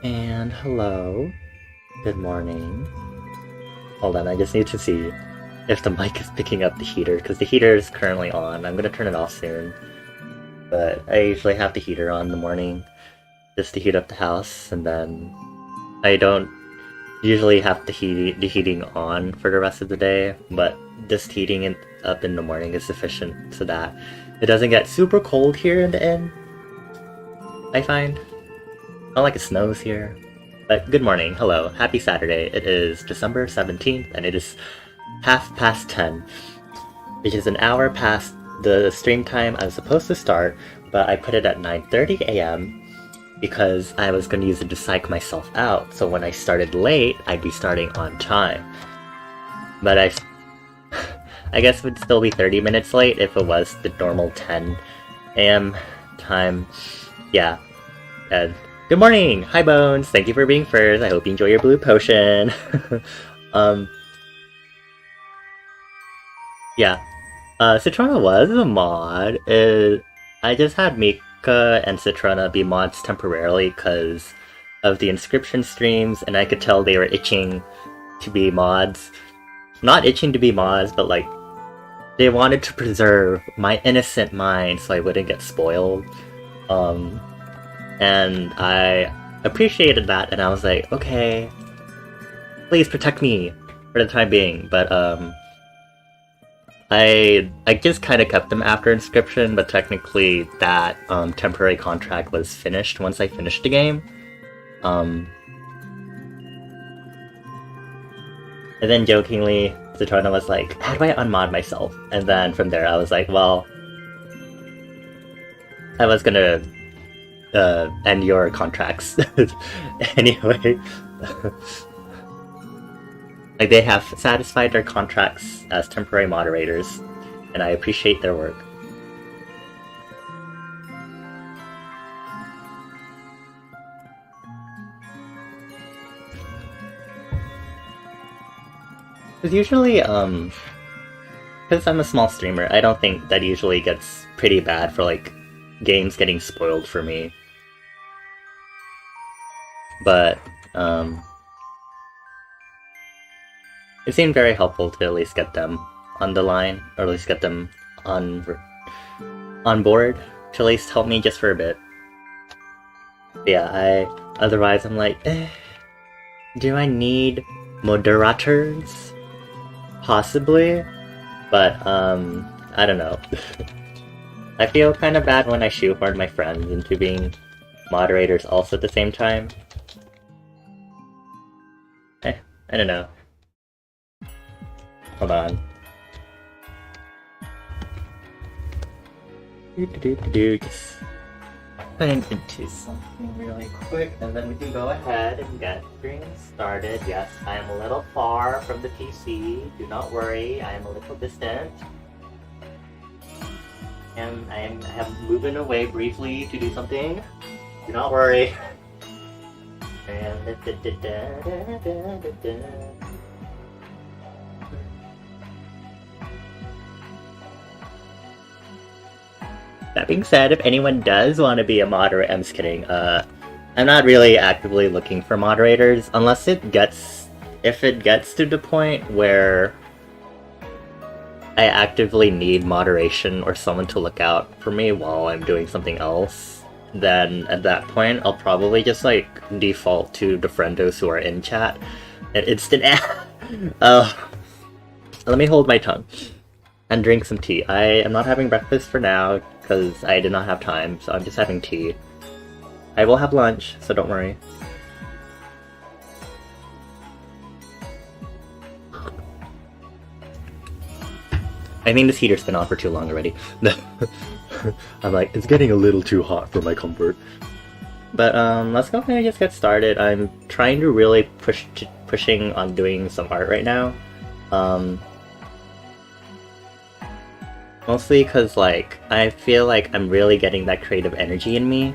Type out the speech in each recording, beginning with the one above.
And hello. Good morning. Hold on, I just need to see if the mic is picking up the heater, because the heater is currently on. I'm gonna turn it off soon. But I usually have the heater on in the morning just to heat up the house, and then I don't usually have the heating on for the rest of the day, but just heating it up in the morning is sufficient so that it doesn't get super cold here in the inn, I find. Not like it snows here. But good morning, hello, happy Saturday. It is December 17th and it is 10:30, which is an hour past the stream time I was supposed to start, but I put it at 9:30 a.m. because I was going to use it to psych myself out, so when I started late, I'd be starting on time. But I guess it would still be 30 minutes late if it was the normal 10 a.m. time. Yeah. Good morning! Hi Bones! Thank you for being first. I hope you enjoy your blue potion. Yeah. Citrona was a mod. I just had Mika and Citrona be mods temporarily because of the inscription streams, and I could tell they were itching to be mods. Not itching to be mods, but like, they wanted to preserve my innocent mind so I wouldn't get spoiled. And I appreciated that, and I was like, okay, please protect me for the time being. But I just kind of kept them after inscription, but technically that temporary contract was finished once I finished the game. And then jokingly, Zatrona was like, how do I unmod myself? And then from there I was like, well, I was gonna end your contracts anyway. Like, they have satisfied their contracts as temporary moderators, and I appreciate their work. Because usually, because I'm a small streamer, I don't think that usually gets pretty bad for, like, games getting spoiled for me. But, it seemed very helpful to at least get them on the line, or at least get them on board, to at least help me just for a bit. But yeah, otherwise I'm like, do I need moderators? Possibly, but I don't know. I feel kind of bad when I shoehorn my friends into being moderators also at the same time. I don't know. Hold on. Just put into something really quick, and then we can go ahead and get things started. Yes, I am a little far from the PC. Do not worry, I am a little distant. And I am moving away briefly to do something. Do not worry. And that being said, if anyone does want to be a moderator, I'm just kidding. I'm not really actively looking for moderators unless if it gets to the point where I actively need moderation or someone to look out for me while I'm doing something else. Then at that point, I'll probably just like default to the friendos who are in chat and instant. Let me hold my tongue and drink some tea. I am not having breakfast for now because I did not have time, so I'm just having tea. I will have lunch, so don't worry. I think this heater's been on for too long already. I'm like, it's getting a little too hot for my comfort. But let's go ahead and just get started. I'm trying to really pushing on doing some art right now. Mostly because, like, I feel like I'm really getting that creative energy in me.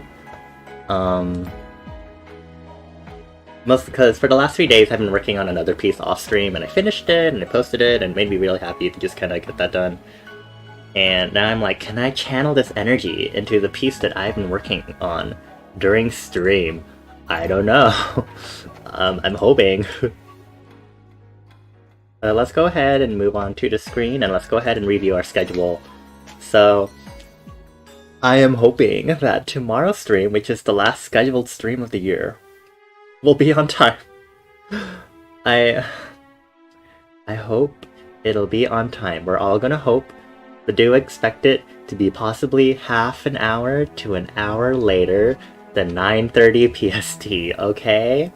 Mostly because for the last 3 days I've been working on another piece off stream, and I finished it, and I posted it, and it made me really happy to just kind of get that done. And now I'm like, can I channel this energy into the piece that I've been working on during stream? I don't know. I'm hoping. Let's go ahead and move on to the screen, and let's go ahead and review our schedule. So, I am hoping that tomorrow's stream, which is the last scheduled stream of the year, will be on time. I hope it'll be on time. We're all gonna hope, but do expect it to be possibly half an hour to an hour later than 9:30 PST, okay?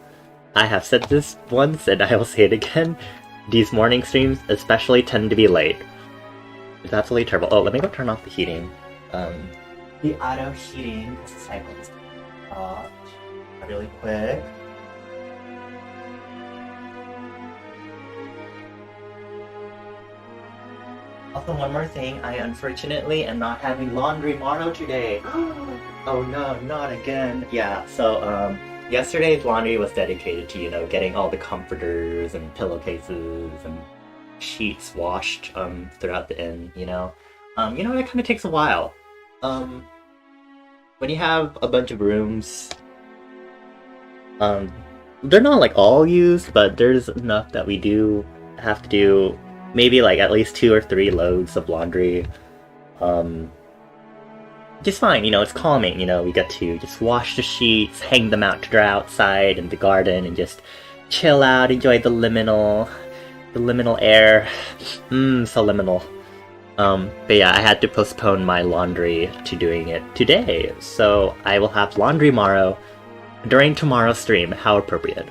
I have said this once, and I will say it again. These morning streams especially tend to be late. It's absolutely terrible. Oh, let me go turn off the heating. The auto heating cycle is off really quick. Also, one more thing, I unfortunately am not having laundrymorrow today. Oh no, not again. Yeah, so yesterday's laundry was dedicated to, you know, getting all the comforters and pillowcases and sheets washed throughout the inn, you know? You know, it kind of takes a while. When you have a bunch of rooms, they're not like all used, but there's enough that we do have to do maybe like at least 2 or 3 loads of laundry. Just fine, you know, it's calming, you know, we get to just wash the sheets, hang them out to dry outside in the garden, and just chill out, enjoy the liminal air. So liminal. But yeah, I had to postpone my laundry to doing it today, so I will have laundrymorrow during tomorrow's stream. How appropriate.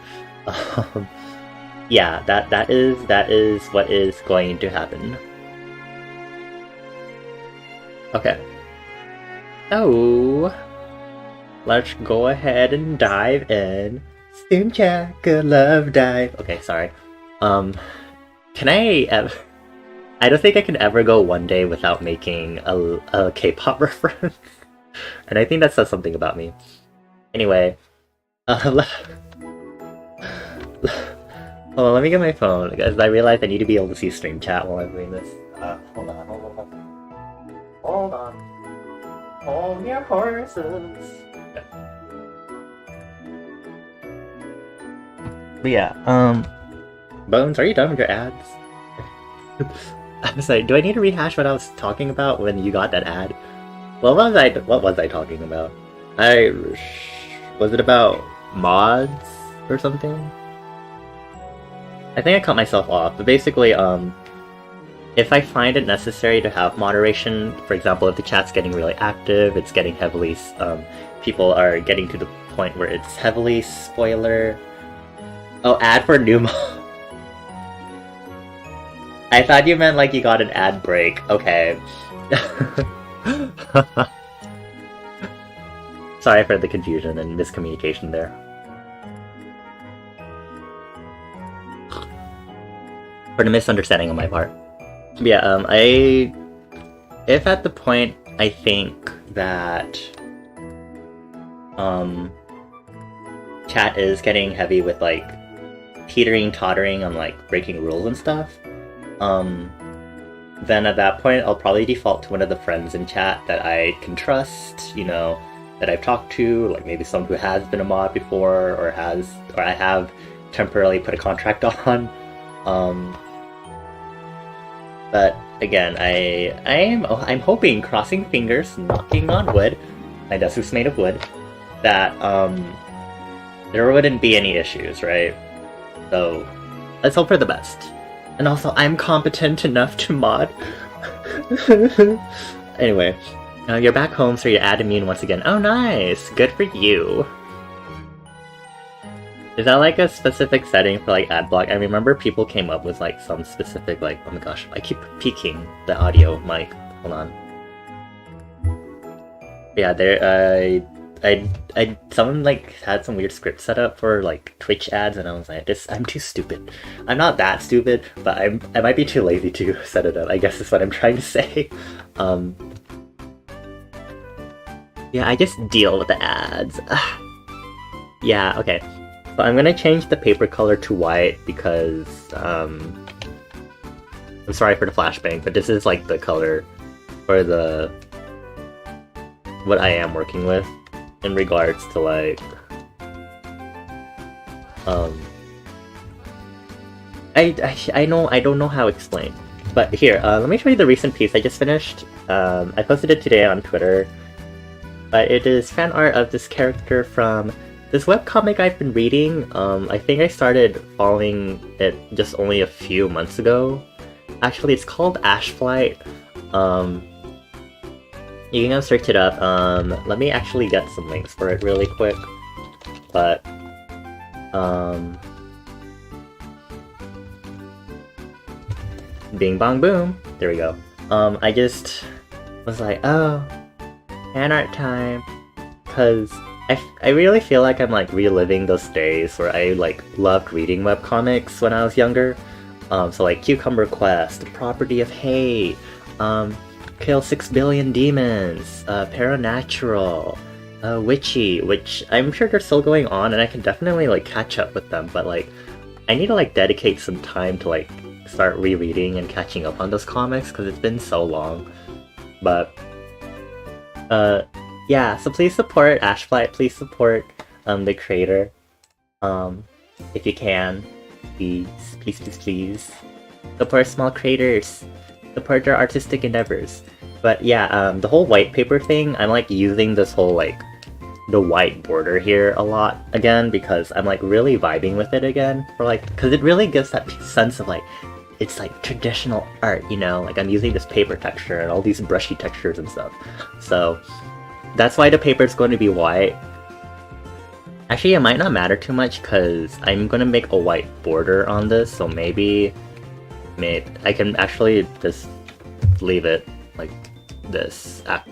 Yeah, that is what is going to happen. Okay. Oh, let's go ahead and dive in. Stream check, a love dive. Okay, sorry. Can I don't think I can ever go one day without making a K-pop reference. And I think that says something about me. Anyway, hold on, let me get my phone, because I realize I need to be able to see stream chat while I'm doing this. Hold on. Hold your horses. But yeah, Bones, are you done with your ads? I was like, do I need to rehash what I was talking about when you got that ad? What was I talking about? Was it about mods or something? I think I cut myself off, but basically, if I find it necessary to have moderation, for example, if the chat's getting really active, it's getting heavily, people are getting to the point where it's heavily spoiler. Oh, ad for new mod. I thought you meant like you got an ad break. Okay. Sorry for the confusion and miscommunication there. For the misunderstanding on my part. Yeah, if at the point I think that chat is getting heavy with like tottering on like breaking rules and stuff, then at that point I'll probably default to one of the friends in chat that I can trust, you know, that I've talked to, like maybe someone who has been a mod before or I have temporarily put a contract on. But again, I'm hoping, crossing fingers, knocking on wood, my desk is made of wood, that there wouldn't be any issues, right? So let's hope for the best. And also, I'm competent enough to mod. Anyway, you're back home, so you're ad immune once again. Oh, nice! Good for you. Is that like a specific setting for like ad block? I remember people came up with like some specific like, oh my gosh, I keep peeking the audio mic. Hold on. Yeah, someone like had some weird script set up for like Twitch ads, and I was like, I'm too stupid. I'm not that stupid, but I might be too lazy to set it up, I guess is what I'm trying to say. Yeah, I just deal with the ads. Yeah, okay. So I'm gonna change the paper color to white because, I'm sorry for the flashbang, but this is like the color for what I am working with in regards to like, I don't know how to explain, but here, let me show you the recent piece I just finished. I posted it today on Twitter, but it is fan art of this character from this webcomic I've been reading. I think I started following it just only a few months ago. Actually, it's called Ashflight. You can go search it up. Let me actually get some links for it really quick. But, bing bong boom. There we go. I just was like, oh, fan art time. Because I really feel like I'm like reliving those days where I like loved reading webcomics when I was younger. So like Cucumber Quest, Property of Hate, Kill 6 Billion Demons, Paranatural, Witchy, which I'm sure they're still going on and I can definitely like catch up with them, but like I need to like dedicate some time to like start rereading and catching up on those comics because it's been so long. But yeah, so please support Ashflight, please support the creator. If you can, please. Support small creators, support their artistic endeavors. But yeah, the whole white paper thing, I'm like using this whole like the white border here a lot again because I'm like really vibing with it again for like, because it really gives that sense of like it's like traditional art, you know? Like I'm using this paper texture and all these brushy textures and stuff. So that's why the paper is going to be white. Actually, it might not matter too much because I'm going to make a white border on this, so maybe I can actually just leave it like this. Actually.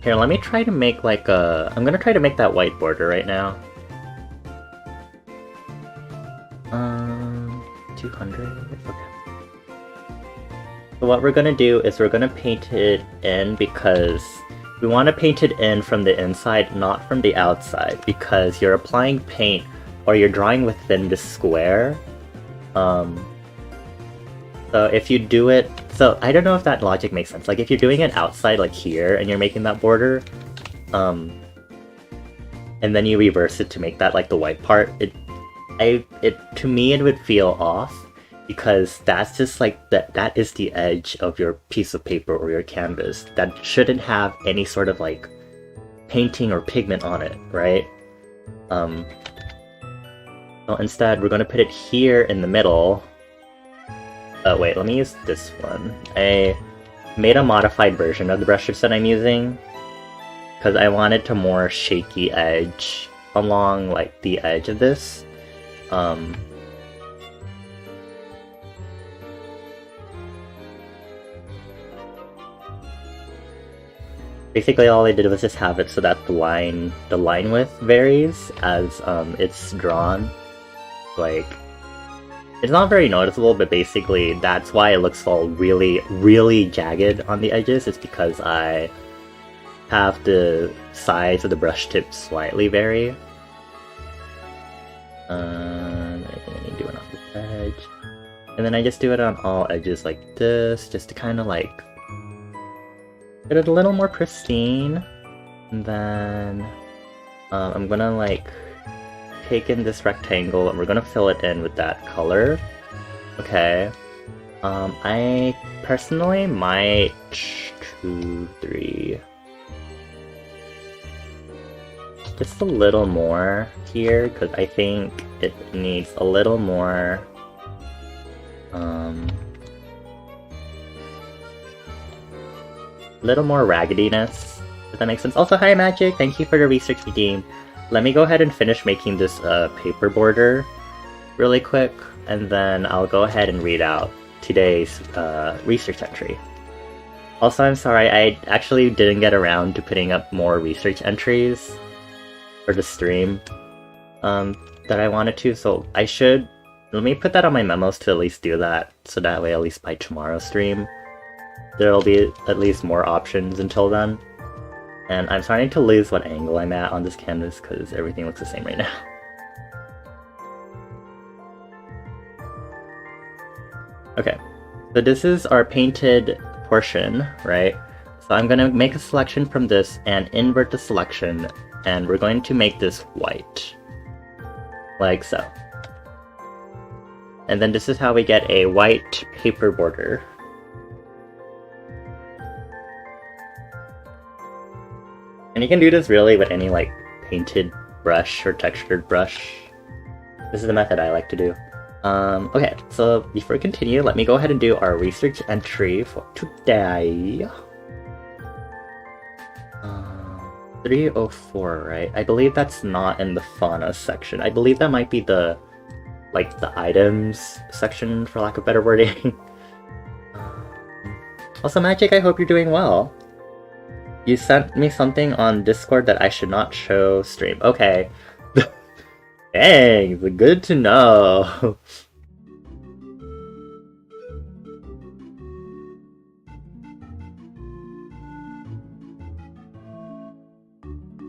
Here, let me try to make like a... I'm gonna try to make that white border right now. 200? Okay. So what we're gonna do is we're gonna paint it in because we want to paint it in from the inside, not from the outside, because you're applying paint or you're drawing within the square. So if you do it... So I don't know if that logic makes sense. Like if you're doing it outside, like here, and you're making that border, and then you reverse it to make that like the white part, to me it would feel off, because that's just like that is the edge of your piece of paper or your canvas. That shouldn't have any sort of like painting or pigment on it, right? So instead we're gonna put it here in the middle. Oh wait, let me use this one. I made a modified version of the brush tips that I'm using because I wanted to more shaky edge along like the edge of this. Basically all I did was just have it so that the line width varies as it's drawn. Like, it's not very noticeable, but basically that's why it looks all really, really jagged on the edges. It's because I have the size of the brush tip slightly vary. I think I need to do it on this edge. And then I just do it on all edges like this, just to kind of like get it a little more pristine. And then I'm gonna like take in this rectangle and we're gonna fill it in with that color. Okay. I personally might 2, 3. Just a little more here, because I think it needs a little more raggediness, if that makes sense. Also, hi Magic, thank you for the research redeem. Let me go ahead and finish making this paper border really quick, and then I'll go ahead and read out today's research entry. Also, I'm sorry, I actually didn't get around to putting up more research entries for the stream that I wanted to, so I should... Let me put that on my memos to at least do that, so that way at least by tomorrow's stream there'll be at least more options until then. And I'm starting to lose what angle I'm at on this canvas because everything looks the same right now. Okay, so this is our painted portion, right? So I'm gonna make a selection from this and invert the selection, and we're going to make this white. Like so. And then this is how we get a white paper border. And you can do this really with any like painted brush or textured brush. This is the method I like to do. Okay, so before we continue, let me go ahead and do our research entry for today. 304, right? I believe that's not in the fauna section. I believe that might be the items section, for lack of better wording. Also, Magic, I hope you're doing well. You sent me something on Discord that I should not show stream. Okay. Thanks, good to know.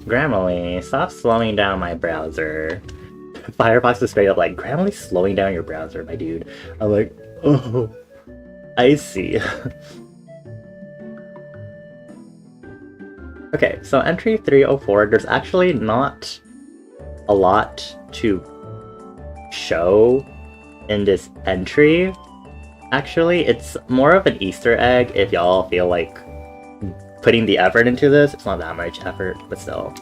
Grammarly, stop slowing down my browser. Firefox is straight up like, Grammarly's slowing down your browser, my dude. I'm like, oh, I see. Okay, so entry 304, there's actually not a lot to show in this entry. Actually, it's more of an Easter egg if y'all feel like putting the effort into this. It's not that much effort, but still.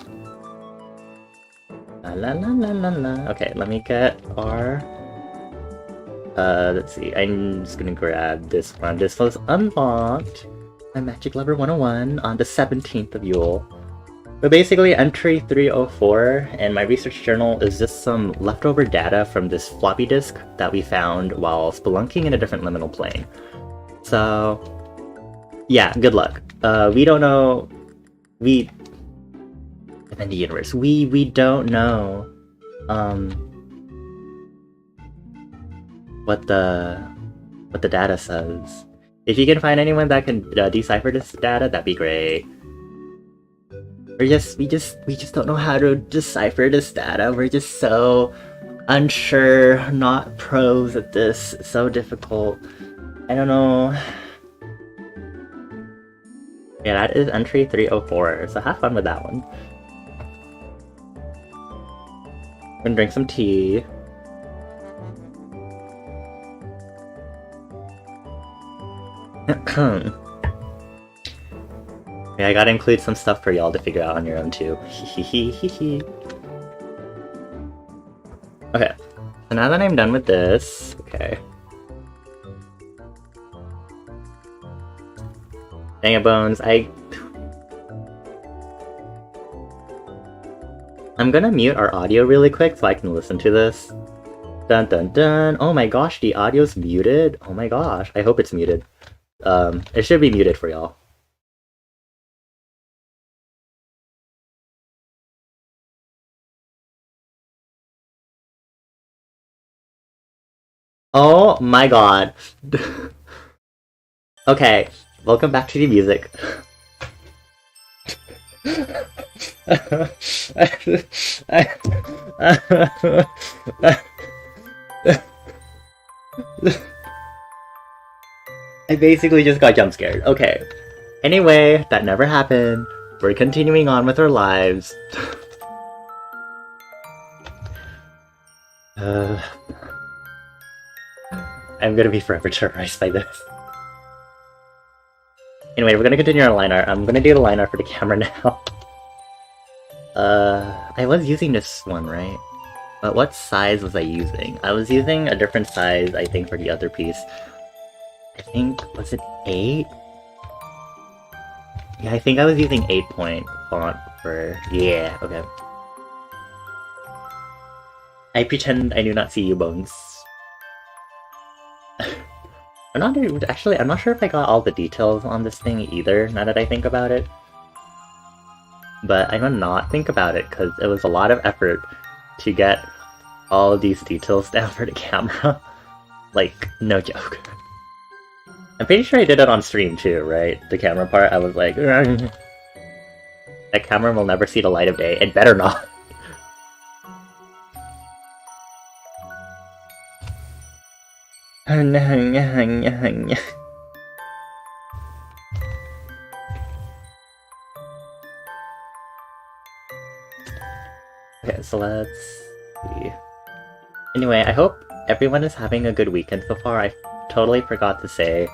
la la la la la. Okay, let me get our... let's see, I'm just gonna grab this one. This was unlocked by Magic Lover 101 on the 17th of Yule. But basically, entry 304 and my research journal is just some leftover data from this floppy disk that we found while spelunking in a different liminal plane. So, yeah, good luck. We don't know... Defend the universe. We don't know, what the data says. If you can find anyone that can decipher this data, that'd be great. We just don't know how to decipher this data. We're just so unsure, not pros at this. It's so difficult. I don't know. Yeah, that is entry 304, so have fun with that one. I'm gonna drink some tea. Yeah, I gotta include some stuff for y'all to figure out on your own too. Okay, so now that I'm done with this, okay. Dang it, Bones, I'm gonna mute our audio really quick so I can listen to this. Dun dun dun! Oh my gosh, the audio's muted? Oh my gosh, I hope it's muted. It should be muted for y'all. Oh my god. Okay, welcome back to the music. I basically just got jump scared. Okay. Anyway, that never happened. We're continuing on with our lives. I'm gonna be forever terrorized by this. Anyway, we're gonna continue our line art. I'm gonna do the line art for the camera now. I was using this one, right? But what size was I using? I was using a different size, I think, for the other piece. I think, was it 8? Yeah, I think I was using 8-point font for... Yeah, okay. I pretend I do not see you, Bones. I'm not sure if I got all the details on this thing either, now that I think about it. But I'm gonna not think about it, because it was a lot of effort to get all of these details down for the camera. Like, no joke. I'm pretty sure I did it on stream too, right? The camera part, I was like... That camera will never see the light of day, it better not. Okay, so let's see. Anyway, I hope everyone is having a good weekend so far. I totally forgot to say,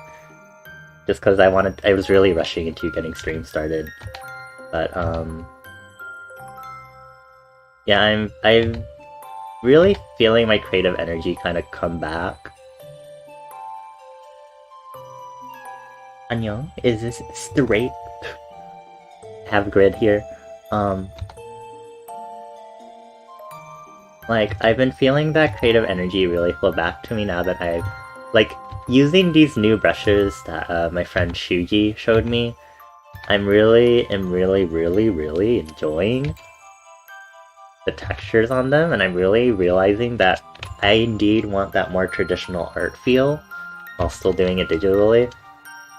just because I was really rushing into getting stream started. But yeah, I'm really feeling my creative energy kind of come back. Annyeong, is this straight? Have grid here. Like, I've been feeling that creative energy really flow back to me now that I've, like, using these new brushes that my friend Shuji showed me. I'm really enjoying the textures on them, and I'm really realizing that I indeed want that more traditional art feel while still doing it digitally.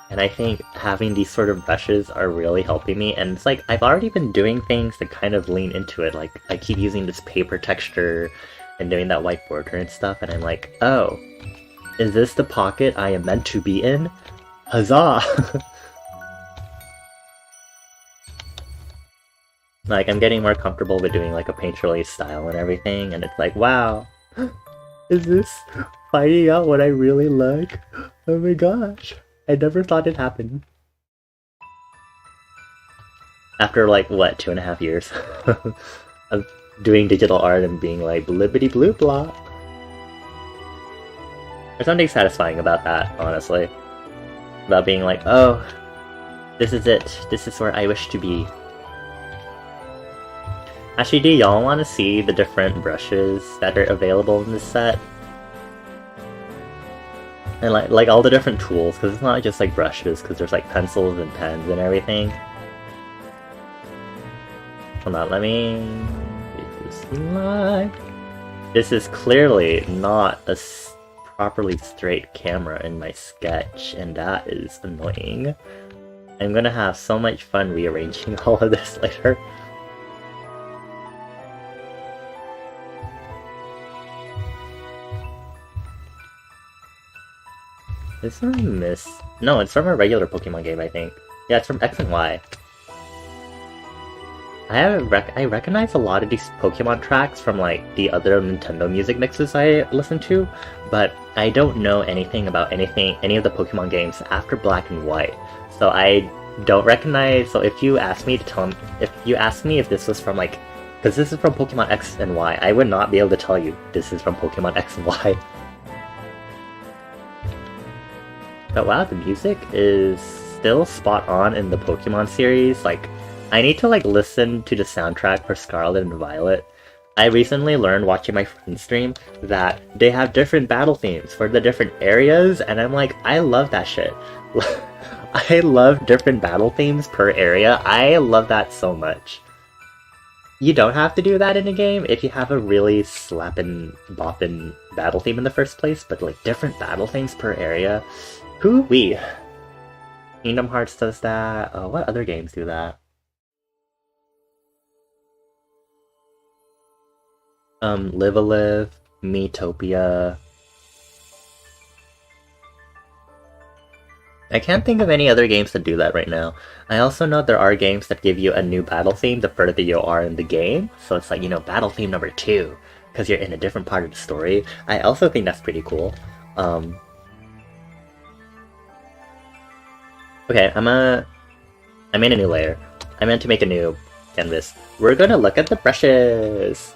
And I think having these sort of brushes are really helping me, and it's like, I've already been doing things to kind of lean into it, like, I keep using this paper texture and doing that white border and stuff, and I'm like, oh, is this the pocket I am meant to be in? Huzzah! Like, I'm getting more comfortable with doing, like, a painterly style and everything, and it's like, wow, is this finding out what I really like? Oh my gosh. I never thought it'd happen. After, like, what, 2.5 years of doing digital art and being like blibbity blue blah. There's something satisfying about that, honestly. About being like, oh, this is it. This is where I wish to be. Actually, do y'all want to see the different brushes that are available in this set? And like all the different tools, because it's not just like brushes, because there's like pencils and pens and everything. Hold on, let me get this live. This is clearly not a properly straight camera in my sketch, and that is annoying. I'm gonna have so much fun rearranging all of this later. Is there a miss? No, it's from a regular Pokemon game, I think. Yeah, it's from X and Y. I recognize a lot of these Pokemon tracks from like the other Nintendo music mixes I listen to, but I don't know anything about any of the Pokemon games after Black and White. So I don't recognize. So if you ask me if this was from like, because this is from Pokemon X and Y, I would not be able to tell you this is from Pokemon X and Y. But wow, the music is still spot on in the Pokemon series. Like, I need to like listen to the soundtrack for Scarlet and Violet. I recently learned watching my friend's stream that they have different battle themes for the different areas, and I'm like, I love that shit. I love different battle themes per area. I love that so much. You don't have to do that in a game if you have a really slappin' boppin' battle theme in the first place, but like different battle themes per area. Hoo-wee. Kingdom Hearts does that. Oh, what other games do that? Live a Live, Miitopia. I can't think of any other games that do that right now. I also know there are games that give you a new battle theme the further you are in the game. So it's like, you know, battle theme number 2, because you're in a different part of the story. I also think that's pretty cool. Okay, I made a new layer. I meant to make a new canvas. We're gonna look at the brushes!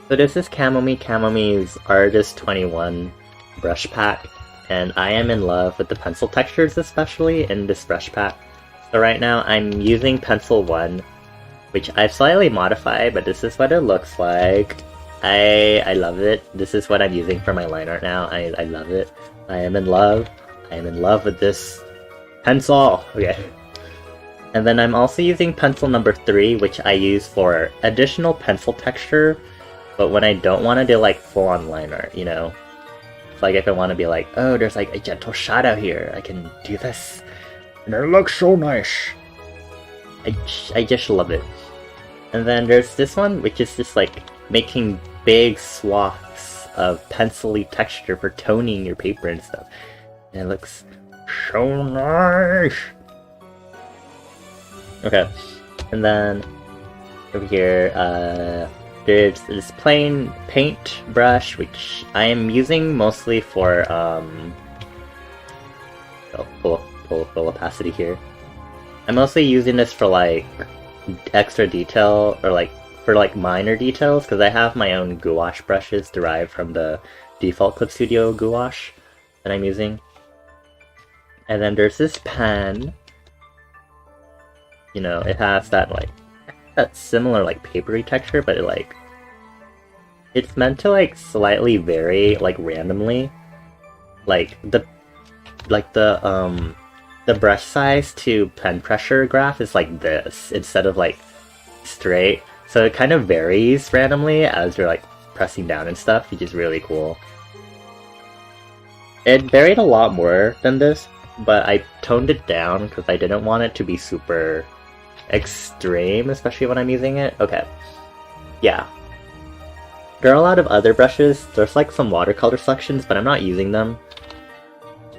So this is Camome's Artist 21 brush pack, and I am in love with the pencil textures, especially in this brush pack. So right now I'm using Pencil 1, which I've slightly modified, but this is what it looks like. I love it. This is what I'm using for my line art now. I love it. I am in love. I am in love with this pencil! Okay. And then I'm also using pencil number 3, which I use for additional pencil texture, but when I don't want to do like full-on line art, you know? It's like if I want to be like, oh, there's like a gentle shadow here, I can do this. And it looks so nice! I just love it. And then there's this one, which is just like making big swaths of pencil-y texture for toning your paper and stuff. And it looks so nice! Okay, and then over here, there's this plain paint brush, which I am using mostly for, full opacity here. I'm mostly using this for like extra detail, or like for like minor details, because I have my own gouache brushes derived from the default Clip Studio gouache that I'm using. And then there's this pen. You know, it has that like that similar like papery texture, but it's meant to like slightly vary like randomly. Like the brush size to pen pressure graph is like this instead of like straight. So it kind of varies randomly as you're like pressing down and stuff, which is really cool. It varied a lot more than this, but I toned it down because I didn't want it to be super extreme, especially when I'm using it. Okay. Yeah. There are a lot of other brushes. There's like some watercolor sections, but I'm not using them.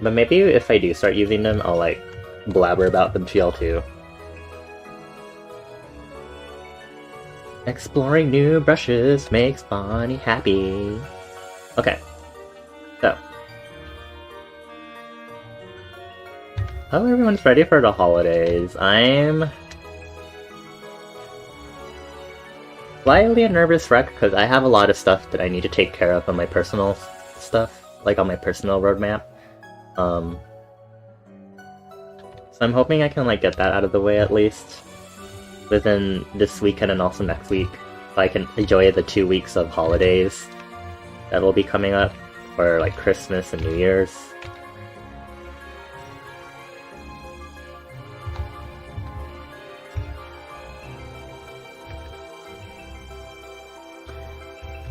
But maybe if I do start using them, I'll like blabber about them to y'all too. Exploring new brushes makes Bonnie happy. Okay. So. Oh, everyone's ready for the holidays. I'm slightly a nervous wreck because I have a lot of stuff that I need to take care of on my personal stuff, like on my personal roadmap. So I'm hoping I can like get that out of the way at least within this weekend and also next week, so I can enjoy the 2 weeks of holidays that will be coming up for like Christmas and New Year's.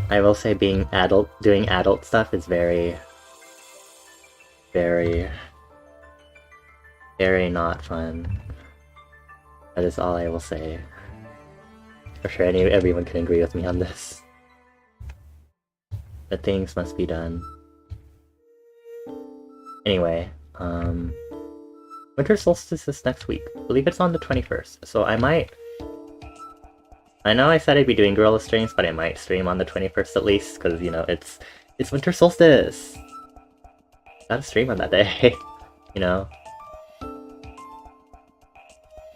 I will say doing adult stuff is very not fun. That is all I will say. For sure everyone can agree with me on this. But things must be done. Anyway, winter solstice is next week. I believe it's on the 21st, so I know I said I'd be doing gorilla streams, but I might stream on the 21st at least, because, you know, it's winter solstice! Gotta stream on that day, you know?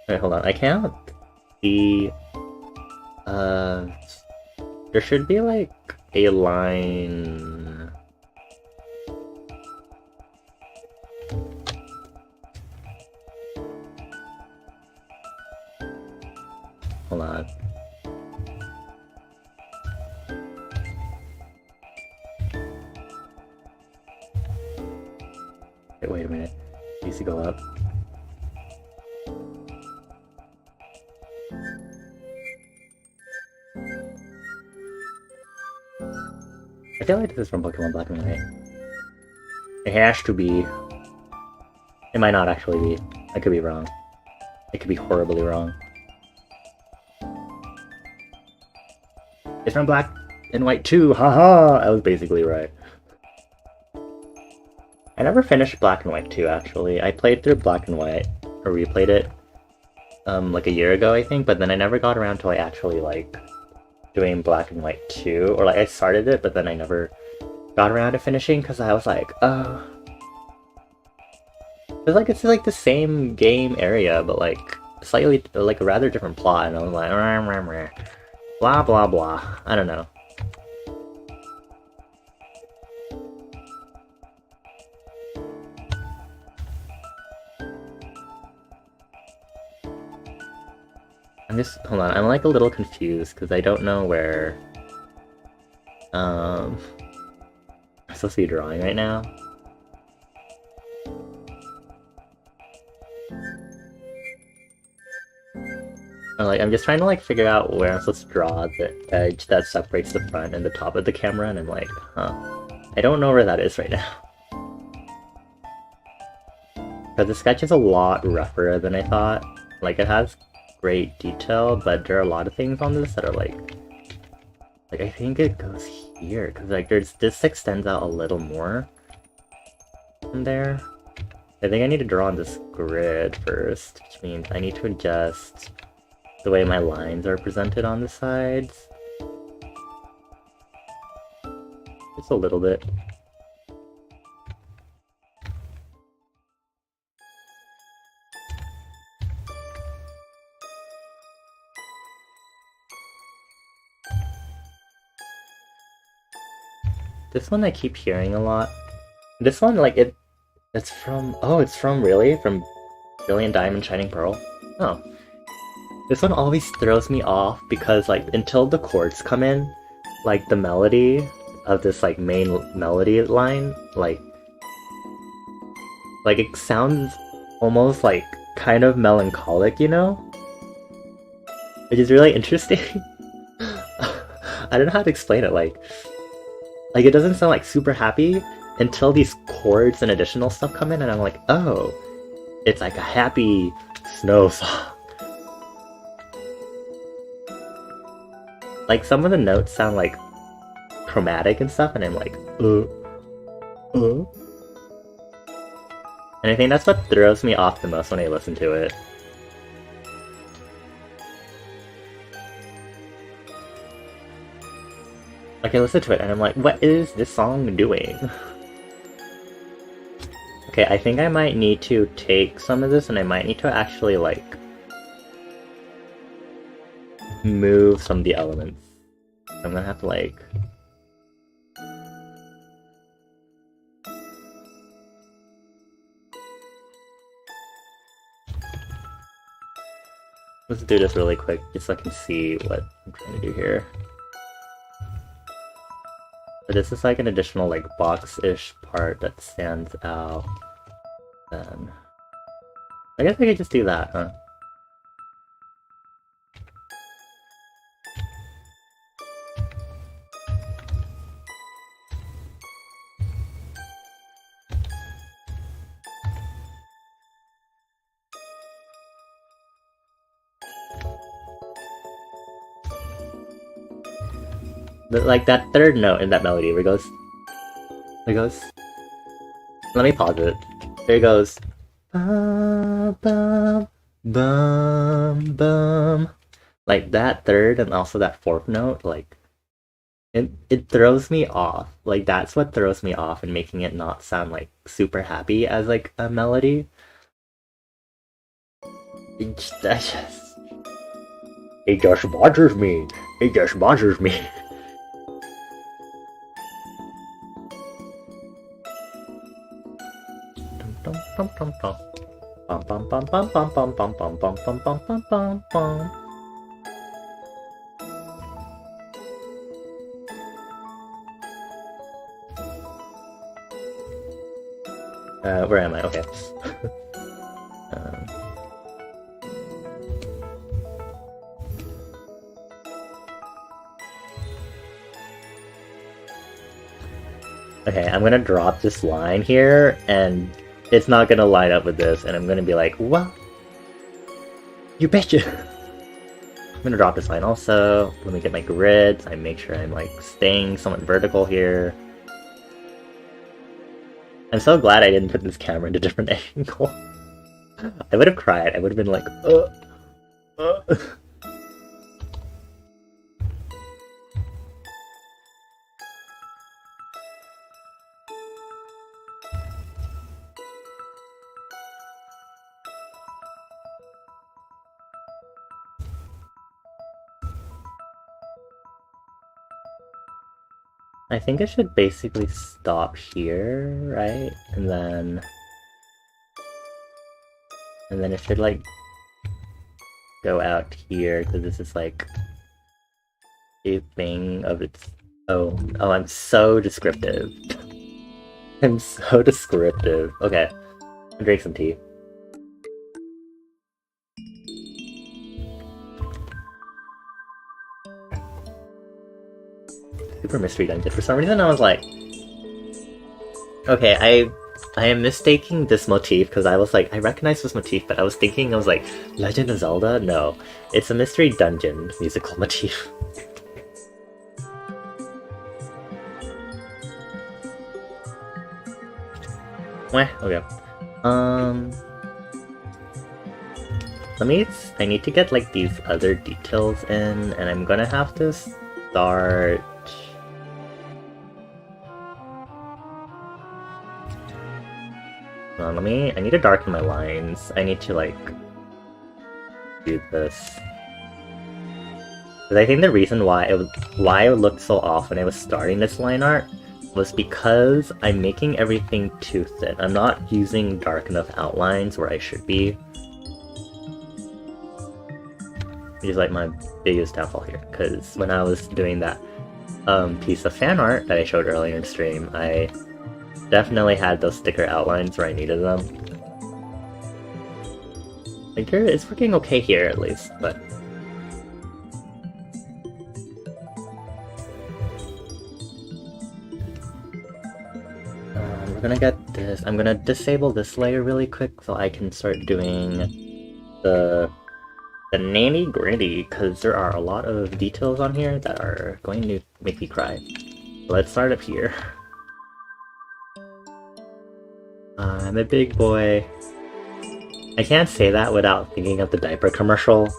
Wait, hold on, I can't see... there should be, like, a line... Hold on. Wait a minute. It needs to go up. I feel like this is from Pokemon Black and White. It has to be. It might not actually be. I could be wrong. I could be horribly wrong. It's from Black and White 2! Haha! I was basically right. I never finished Black and White 2, actually. I played through Black and White, or replayed it, like a year ago, I think, but then I never got around to actually, like, doing Black and White 2, or, like, I started it, but then I never got around to finishing, because I was like, oh... It's like the same game area, but, like, slightly, like, a rather different plot, and I was like, rah, rah, rah. Blah, blah, blah. I don't know. Hold on, I'm like a little confused because I don't know where, I'm supposed to be drawing right now. I'm just trying to like figure out where I'm supposed to draw the edge that separates the front and the top of the camera, and I'm like, huh, I don't know where that is right now. Because the sketch is a lot rougher than I thought. Like, it has great detail, but there are a lot of things on this that are like I think it goes here, because like this extends out a little more from there. I think I need to draw on this grid first, which means I need to adjust the way my lines are presented on the sides. Just a little bit. This one I keep hearing a lot. This one, like, it's from... Oh, it's from, really? From Brilliant Diamond Shining Pearl? Oh. This one always throws me off because, like, until the chords come in, like, the melody of this, like, main melody line, like, it sounds almost, like, kind of melancholic, you know? Which is really interesting. I don't know how to explain it, like, it doesn't sound like super happy until these chords and additional stuff come in, and I'm like, oh, it's like a happy snow song. Like, some of the notes sound like chromatic and stuff, and I'm like, And I think that's what throws me off the most when I listen to it. Like, I listen to it and I'm like, what is this song doing? Okay, I think I might need to take some of this and I might need to actually, like, move some of the elements I'm gonna have to like... Let's do this really quick, just so I can see what I'm trying to do here. But this is like an additional like box-ish part that stands out. Then I guess I could just do that, huh? But like that third note in that melody where it goes... Let me pause it. There it goes. Bum, bum, bum, bum. Like that third and also that fourth note, like it throws me off. Like that's what throws me off and making it not sound like super happy as like a melody. That just... It just bothers me. It just bothers me. Where am I? Okay. Okay, I'm gonna drop this line here, and it's not gonna line up with this, and I'm gonna be like, what? You betcha! I'm gonna drop this line also. Let me get my grids. I make sure I'm like staying somewhat vertical here. I'm so glad I didn't put this camera in a different angle. I would have cried. I would have been like, I think it should basically stop here, right? And then it should like go out here because this is like a thing of its... Oh, I'm so descriptive. I'm so descriptive. Okay, I'll drink some tea. Super mystery dungeon. For some reason I was like, okay, I am mistaking this motif because I was like, I recognize this motif, but I was thinking, I was like, Legend of Zelda? No, it's a mystery dungeon musical motif. Weh, okay. I need to get like these other details in, and I'm gonna have to start... I need to darken my lines. I need to like do this. Because I think the reason why it looked so off when I was starting this line art was because I'm making everything too thin. I'm not using dark enough outlines where I should be. Which is like my biggest downfall here. Because when I was doing that piece of fan art that I showed earlier in stream, I definitely had those sticker outlines where I needed them. Like, it's working okay here at least, but... we're gonna get this. I'm gonna disable this layer really quick so I can start doing the nitty-gritty, because there are a lot of details on here that are going to make me cry. So let's start up here. I'm a big boy. I can't say that without thinking of the diaper commercial.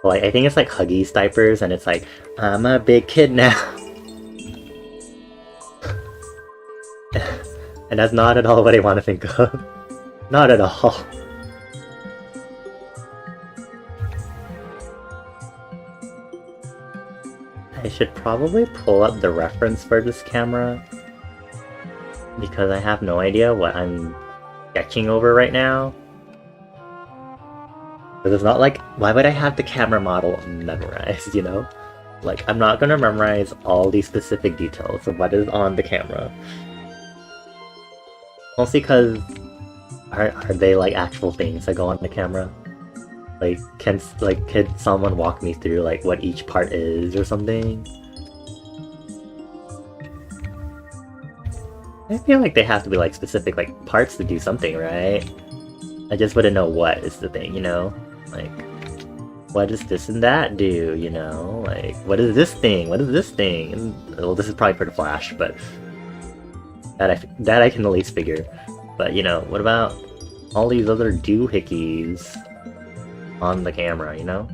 Like, I think it's like Huggies diapers, and it's like, I'm a big kid now. And that's not at all what I want to think of. Not at all. I should probably pull up the reference for this camera, because I have no idea what I'm sketching over right now. Because it's not like, why would I have the camera model memorized, you know? Like, I'm not gonna memorize all these specific details of what is on the camera. Mostly because, are they like actual things that go on the camera? Like, can someone walk me through like what each part is or something? I feel like they have to be like specific like parts to do something, right? I just wouldn't know what is the thing, you know? Like, what does this and that do, you know? Like, what is this thing? What is this thing? And, well, this is probably for the Flash, but that I can at least figure. But, you know, what about all these other doohickeys on the camera, you know?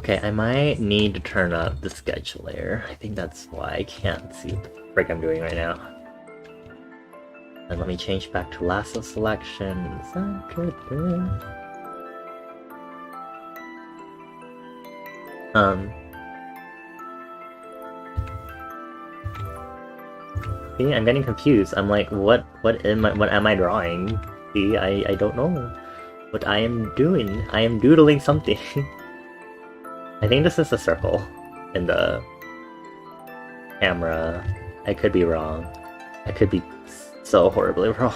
Okay, I might need to turn up the sketch layer. I think that's why I can't see what the frick I'm doing right now. And let me change back to lasso selection. Is that good? See, I'm getting confused. I'm like, what am I drawing? See, I don't know what I am doing. I am doodling something. I think this is a circle in the camera. I could be wrong. I could be so horribly wrong.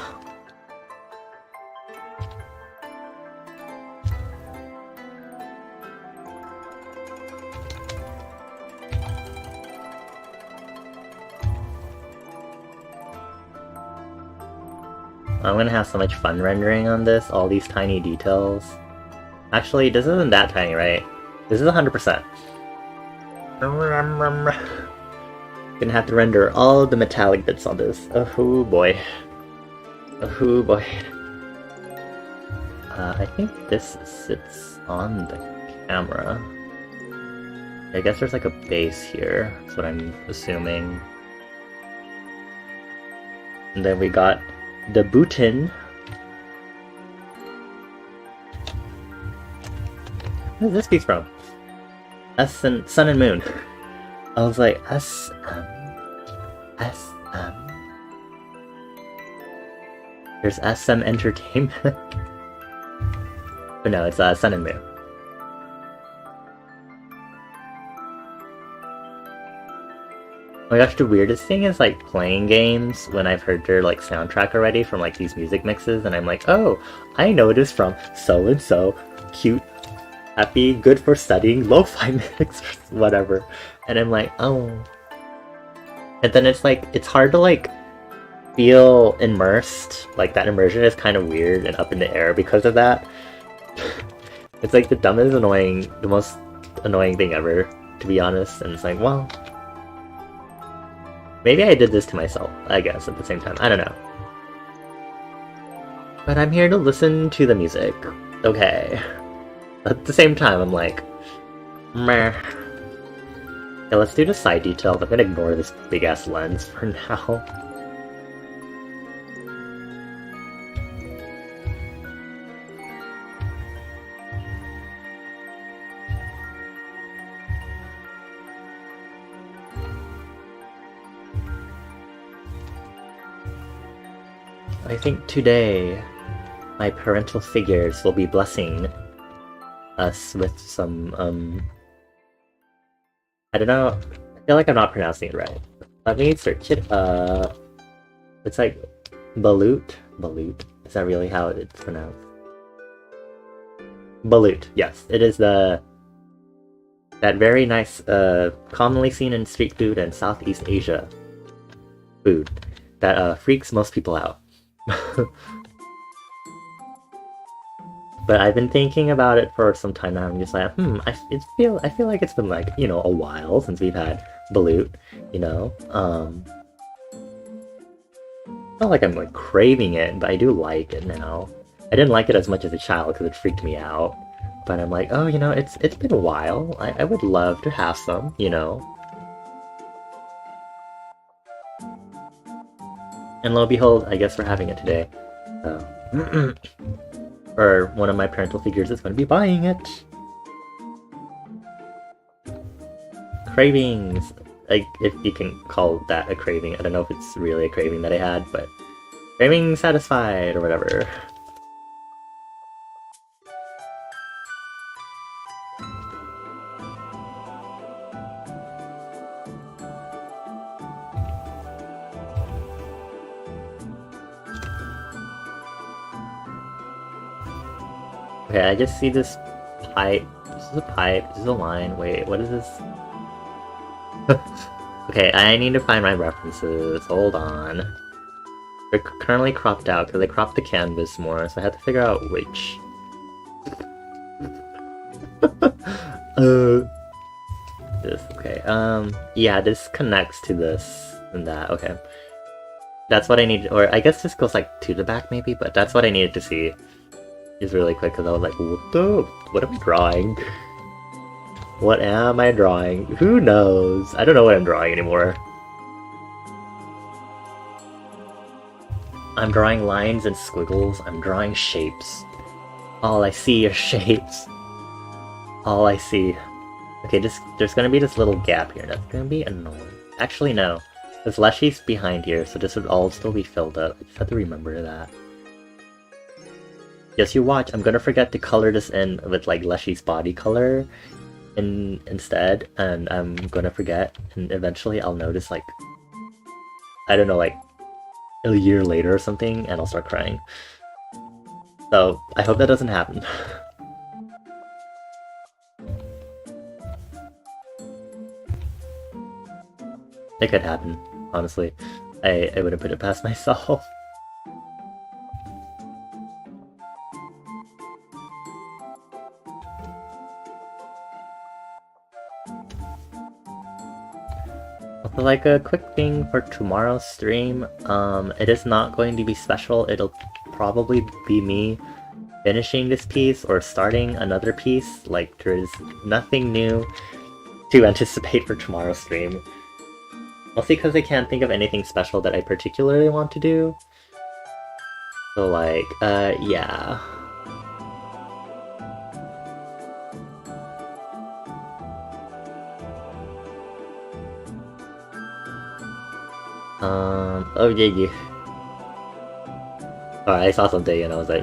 I'm gonna have so much fun rendering on this, all these tiny details. Actually, this isn't that tiny, right? This is 100%. Gonna have to render all the metallic bits on this. Oh boy. Oh boy. I think this sits on the camera. I guess there's like a base here. That's what I'm assuming. And then we got the button. Where does this piece from? Sun and Moon. I was like, There's SM Entertainment. But no, it's Sun and Moon. Oh my gosh, the weirdest thing is like playing games when I've heard their like soundtrack already from like these music mixes, and I'm like, oh, I know this from so and so, cute, happy, good for studying, lo-fi mix, whatever. And I'm like, oh. And then it's like, it's hard to like feel immersed. Like that immersion is kind of weird and up in the air because of that. It's like the most annoying thing ever, to be honest. And it's like, well, maybe I did this to myself, I guess, at the same time. I don't know. But I'm here to listen to the music. Okay. At the same time, I'm like, meh. Yeah, let's do the side details. I'm gonna ignore this big-ass lens for now. I think today, my parental figures will be blessing us with some, I don't know, I feel like I'm not pronouncing it right. Let me search it up. It's like, balut? Balut? Is that really how it's pronounced? Balut, yes. It is that very nice, commonly seen in street food and Southeast Asia food that, freaks most people out. But I've been thinking about it for some time now. I'm just like, I feel like it's been like, you know, a while since we've had balut, you know. Not like I'm like craving it, but I do like it now. I didn't like it as much as a child because it freaked me out. But I'm like, oh, you know, it's been a while. I would love to have some, you know. And lo and behold, I guess we're having it today. So. Or one of my parental figures is going to be buying it. Cravings! Like, if you can call that a craving. I don't know if it's really a craving that I had, but... Craving satisfied, or whatever. Okay, I just see this pipe. This is a pipe. This is a line. Wait, what is this? Okay, I need to find my references. Hold on. They're currently cropped out because they cropped the canvas more, so I had to figure out which. This, okay. Yeah, this connects to this and that. Okay. That's what I need, or I guess this goes like to the back maybe, but that's what I needed to see. Just really quick because I was like, what am I drawing? What am I drawing? Who knows? I don't know what I'm drawing anymore. I'm drawing lines and squiggles. I'm drawing shapes. All I see are shapes. All I see. Okay, there's gonna be this little gap here. That's gonna be annoying. Actually, no. There's Leshy's behind here, so this would all still be filled up. I just have to remember that. Yes, you watch. I'm gonna forget to color this in with like Leshy's body color instead, and I'm gonna forget, and eventually I'll notice like, I don't know, like a year later or something, and I'll start crying. So I hope that doesn't happen. It could happen, honestly. I wouldn't put it past myself. Also, like a quick thing for tomorrow's stream, it is not going to be special. It'll probably be me finishing this piece or starting another piece. Like, there is nothing new to anticipate for tomorrow's stream. Mostly because I can't think of anything special that I particularly want to do. So like, yeah. Oh yeah. Oh, I saw something and I was like,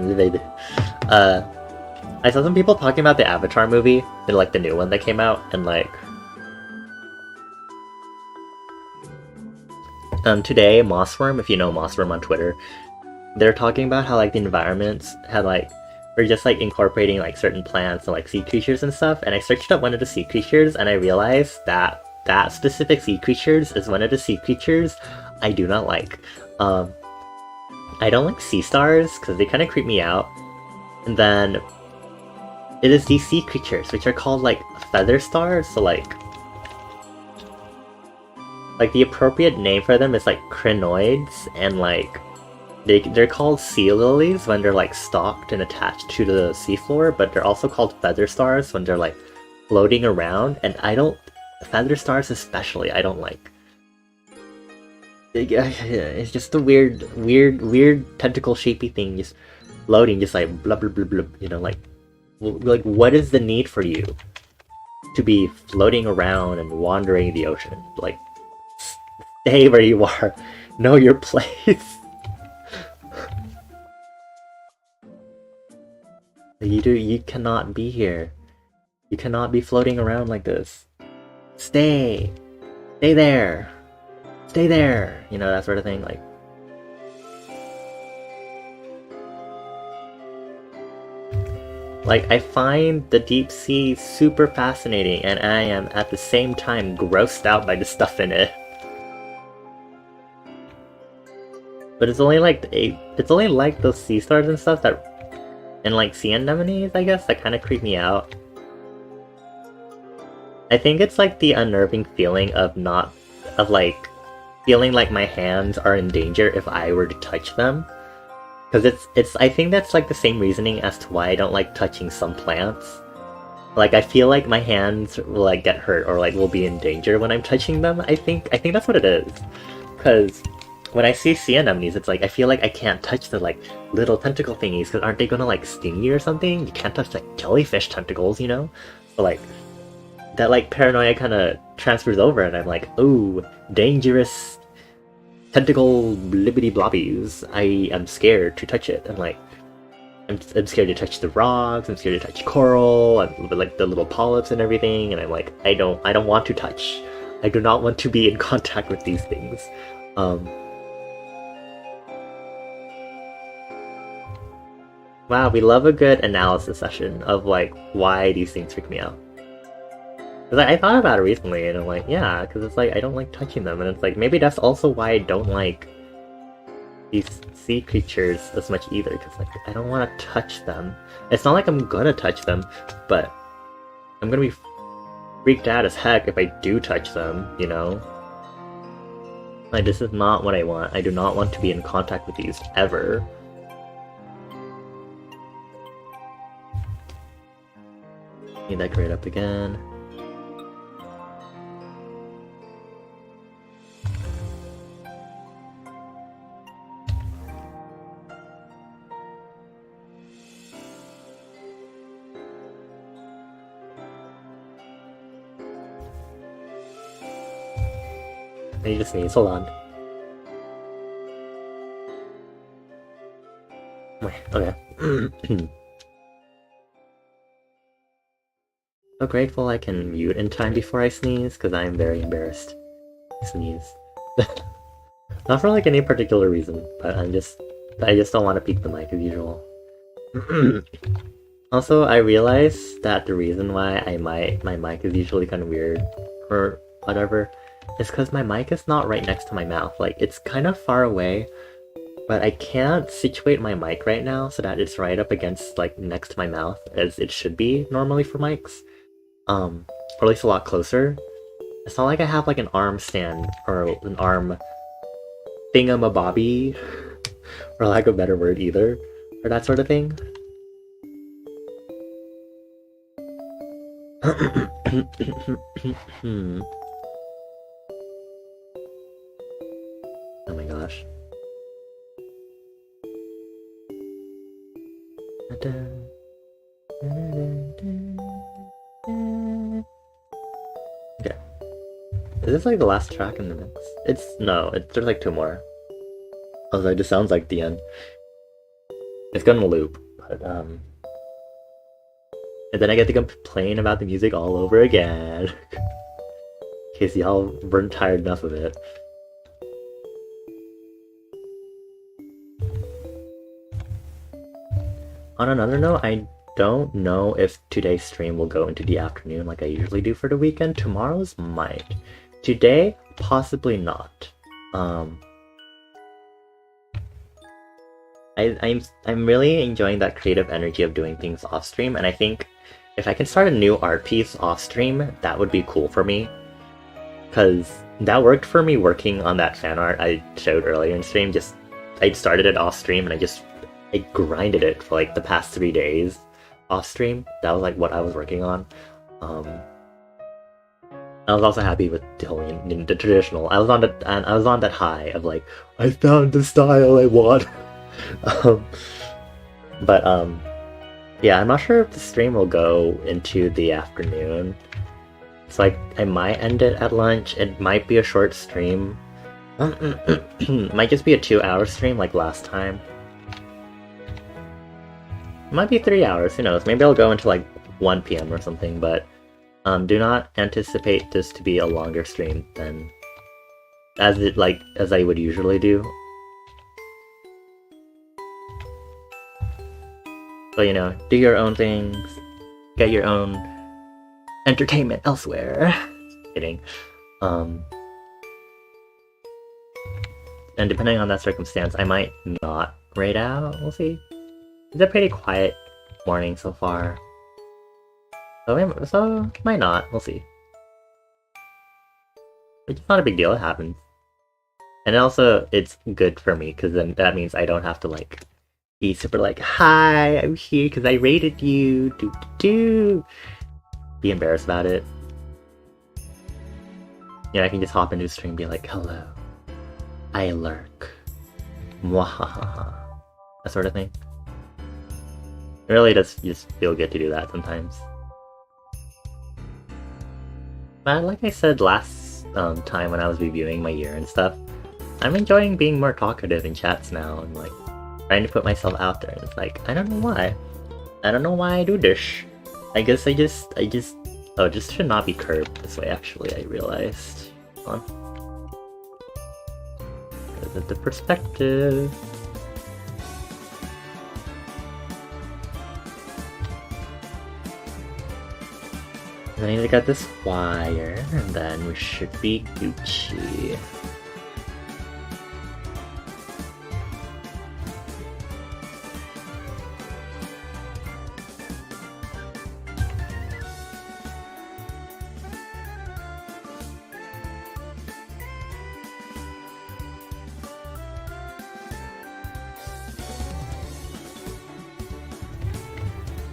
I saw some people talking about the Avatar movie, and like the new one that came out, and like, today, Mossworm, if you know Mossworm on Twitter, they're talking about how like the environments had like, we're just like incorporating like certain plants and like sea creatures and stuff, and I searched up one of the sea creatures and I realized that that specific sea creatures is one of the sea creatures I do not like. I don't like sea stars because they kind of creep me out, and then it is these sea creatures which are called like feather stars, so like the appropriate name for them is like crinoids, and like they're called sea lilies when they're like stalked and attached to the seafloor, but they're also called feather stars when they're like floating around, and feather stars especially I don't like. It's just a weird tentacle shapey thing just floating, just like blah blah blah blah, you know, like what is the need for you to be floating around and wandering the ocean? Like, stay where you are. Know your place. You cannot be here. You cannot be floating around like this. Stay there. Stay there. You know, that sort of thing. Like, I find the deep sea super fascinating, and I am at the same time grossed out by the stuff in it. But it's only like those sea stars and stuff that, and like sea anemones, I guess, that kind of creep me out. I think it's like the unnerving feeling of like feeling like my hands are in danger if I were to touch them. Because I think that's like the same reasoning as to why I don't like touching some plants. Like, I feel like my hands will like get hurt or like will be in danger when I'm touching them. I think that's what it is. Because when I see sea anemones, it's like I feel like I can't touch the like little tentacle thingies because aren't they gonna like sting you or something? You can't touch like jellyfish tentacles, you know? So like that like paranoia kind of transfers over, and I'm like, oh, dangerous tentacle blibbity blobbies. I am scared to touch it. I'm scared to touch the rocks. I'm scared to touch coral and like the little polyps and everything. And I'm like, I don't want to touch. I do not want to be in contact with these things. Wow, we love a good analysis session of like why these things freak me out. Because I thought about it recently, and I'm like, yeah, because it's like I don't like touching them, and it's like maybe that's also why I don't like these sea creatures as much either. Because like I don't want to touch them. It's not like I'm gonna touch them, but I'm gonna be freaked out as heck if I do touch them. You know, like this is not what I want. I do not want to be in contact with these ever. Need that grade up again. I just sneeze, hold on. Okay. So grateful I can mute in time before I sneeze, because I am very embarrassed to sneeze. Not for like any particular reason, but I just don't want to peek the mic as usual. Also, I realized that the reason why my mic is usually kind of weird or whatever is because my mic is not right next to my mouth. Like, it's kind of far away, but I can't situate my mic right now so that it's right up against, like, next to my mouth as it should be normally for mics. Or at least a lot closer. It's not like I have like an arm stand or an arm thingamabobby, for lack of a better word either, or that sort of thing. Oh my gosh. Okay. Is this like the last track in the mix? There's like two more. I was like, this sounds like the end. It's gonna loop, but and then I get to complain about the music all over again. In case y'all weren't tired enough of it. On another note, I don't know if today's stream will go into the afternoon like I usually do for the weekend. Tomorrow's might. Today, possibly not. I'm really enjoying that creative energy of doing things off stream, and I think if I can start a new art piece off stream, that would be cool for me. Cause that worked for me working on that fan art I showed earlier in stream. I started it off stream and I grinded it for like the past 3 days off stream. That was like what I was working on. I was also happy with the traditional. I was on that high of like, I found the style I want. Yeah, I'm not sure if the stream will go into the afternoon. It's like I might end it at lunch. It might be a short stream. It might just be a 2-hour stream like last time. It might be 3 hours, who knows? Maybe I'll go into like 1 PM or something, but do not anticipate this to be a longer stream than as I would usually do. So, you know, do your own things, get your own entertainment elsewhere. Just kidding. And depending on that circumstance, I might not raid out. We'll see. It's a pretty quiet morning so far. So might not. We'll see. It's not a big deal. It happens. And also, it's good for me, because then that means I don't have to, like, be super like, hi, I'm here because I rated you. Be embarrassed about it. You know, I can just hop into a stream and be like, hello. I lurk. Mwahaha. That sort of thing. It really does just feel good to do that sometimes. But like I said last time when I was reviewing my year and stuff, I'm enjoying being more talkative in chats now and like trying to put myself out there. And it's like, I don't know why. I don't know why I do this. I guess I just oh, just should not be curved this way actually, I realized. Hold on. Because of the perspective. I need to get this wire, and then we should be Gucci.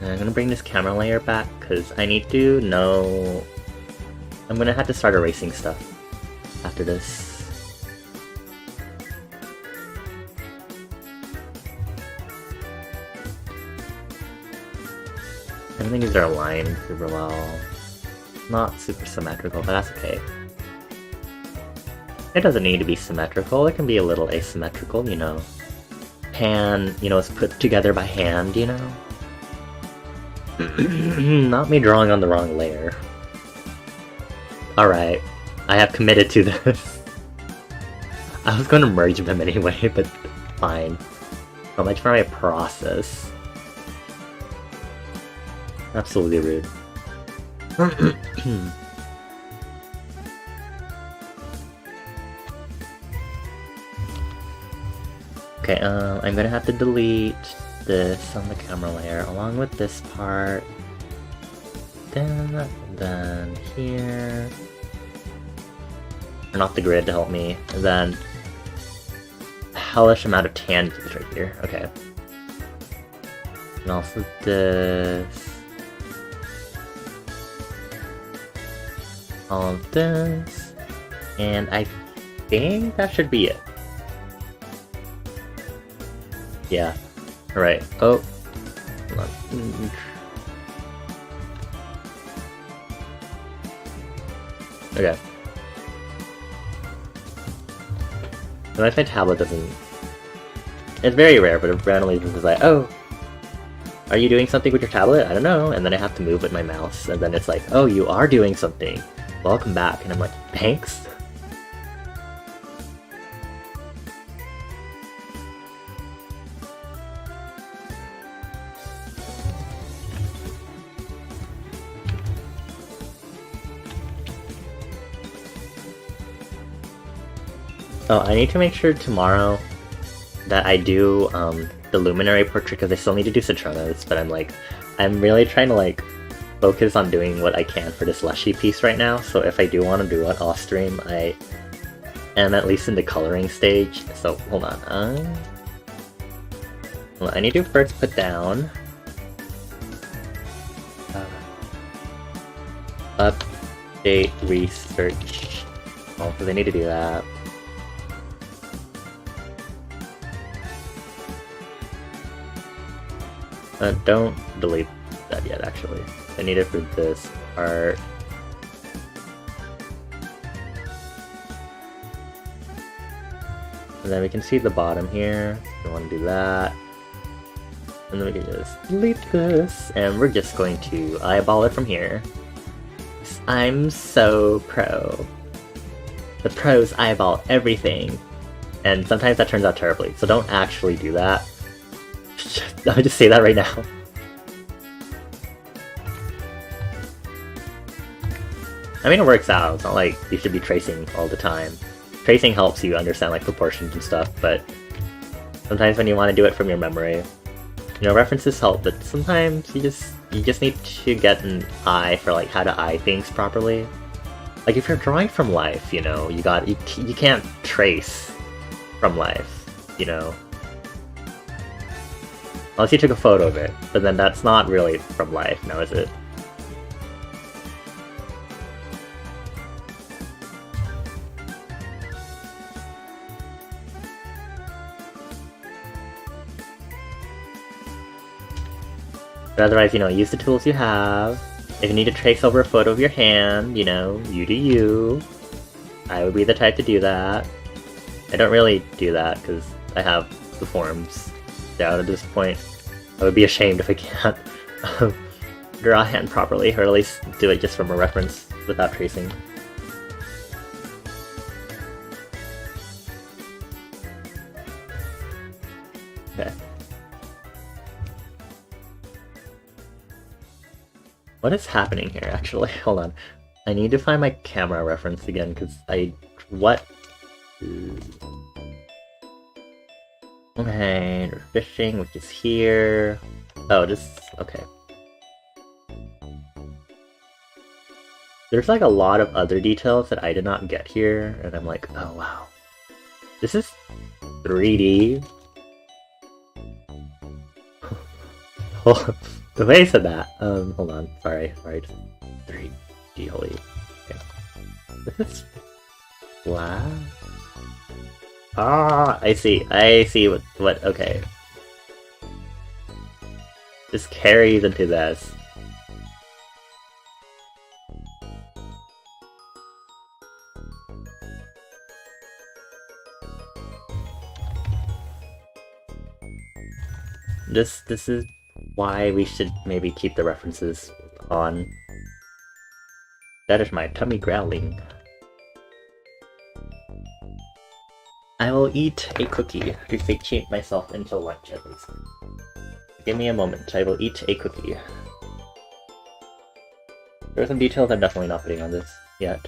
I'm gonna bring this camera layer back because I need to know. I'm gonna have to start erasing stuff after this. I think these are aligned super well. Not super symmetrical, but that's okay. It doesn't need to be symmetrical, it can be a little asymmetrical, you know. Pan, you know, it's put together by hand, you know. Not me drawing on the wrong layer. Alright, I have committed to this. I was going to merge them anyway, but fine. So much for my process. Absolutely rude. Okay, I'm gonna have to delete this on the camera layer along with this part. Then here. Turn off the grid to help me. And then a hellish amount of tangents right here. Okay. And also this. All of this. And I think that should be it. Yeah. Alright. Oh. Hold on. Okay. Unless my tablet doesn't... It's very rare, but it randomly just like, oh, are you doing something with your tablet? I don't know. And then I have to move with my mouse, and then it's like, oh, you are doing something. Welcome back. And I'm like, thanks? Oh, I need to make sure tomorrow that I do the Luminary portrait because I still need to do Citronas, but I'm really trying to like focus on doing what I can for this Lushy piece right now, so if I do want to do it off stream, I am at least in the coloring stage, so hold on. Well, I need to first put down update research. Oh, because I need to do that. Don't delete that yet, actually. I need it for this part. And then we can see the bottom here. We want to do that. And then we can just delete this. And we're just going to eyeball it from here. I'm so pro. The pros eyeball everything. And sometimes that turns out terribly, so don't actually do that. I'll just say that right now. I mean, it works out. It's not like you should be tracing all the time. Tracing helps you understand like proportions and stuff, but sometimes when you want to do it from your memory, you know, references help, but sometimes you just need to get an eye for like how to eye things properly. Like if you're drawing from life, you know, you can't trace from life, you know. Unless you took a photo of it, but then that's not really from life, now is it? But otherwise, use the tools you have. If you need to trace over a photo of your hand, you do you. I would be the type to do that. I don't really do that because I have the forms down at this point. I would be ashamed if I can't draw a hand properly, or at least do it just from a reference without tracing. Okay. What is happening here, actually? Hold on. I need to find my camera reference again, because what? Okay, we're fishing, which is here. Oh, okay. There's like a lot of other details that I did not get here, and I'm like, oh wow. This is 3D. The way I said that, hold on, sorry, just 3D, holy. Okay. This is flat. Ah, I see what, okay. This carries into this. This is why we should maybe keep the references on. That is my tummy growling. I will eat a cookie to satiate myself until lunch at least. Give me a moment, I will eat a cookie. There are some details I'm definitely not putting on this yet.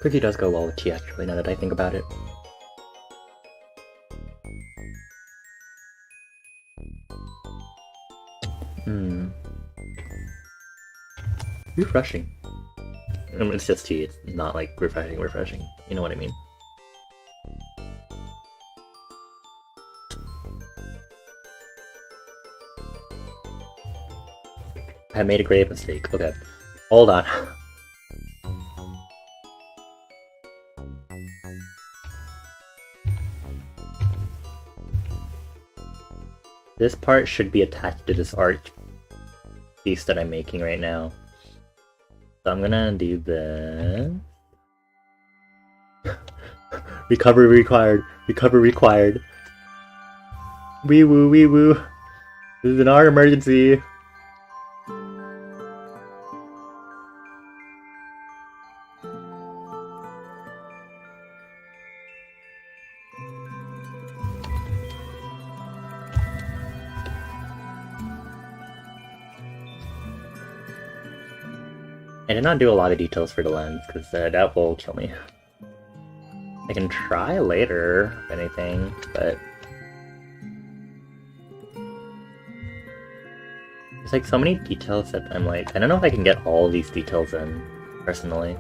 Cookie does go well with tea, actually, now that I think about it. Refreshing. It's just tea, it's not like refreshing. You know what I mean? I made a grave mistake. Okay. Hold on. This part should be attached to this art piece that I'm making right now. So I'm gonna do this. Recovery required. Recovery required. Wee woo, wee woo. This is an art emergency. I did not do a lot of details for the lens, because that will kill me. I can try later, if anything, but... There's like so many details that I'm like, I don't know if I can get all these details in, personally.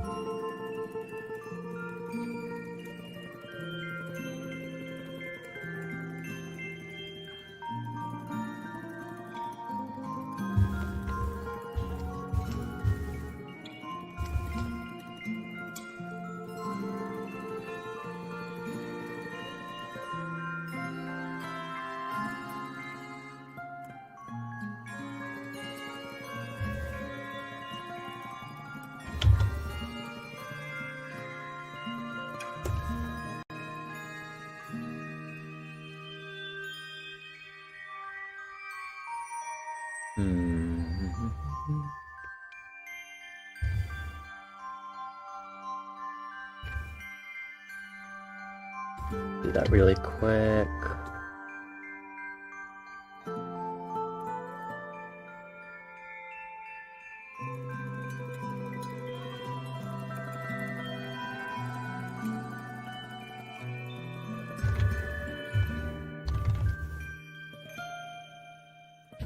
Do that really quick.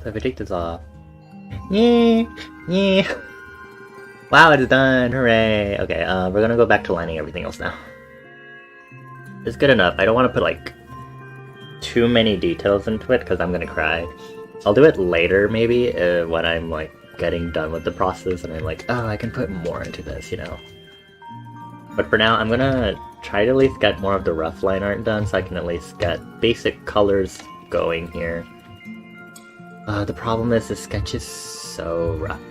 So if we take this off. Yeah, yeah. Wow, it's done! Hooray! Okay, we're gonna go back to lining everything else now. It's good enough. I don't want to put like too many details into it because I'm gonna cry. I'll do it later maybe when I'm like getting done with the process and I'm like, oh, I can put more into this, you know. But for now, I'm gonna try to at least get more of the rough line art done so I can at least get basic colors going here. The problem is the sketch is so rough.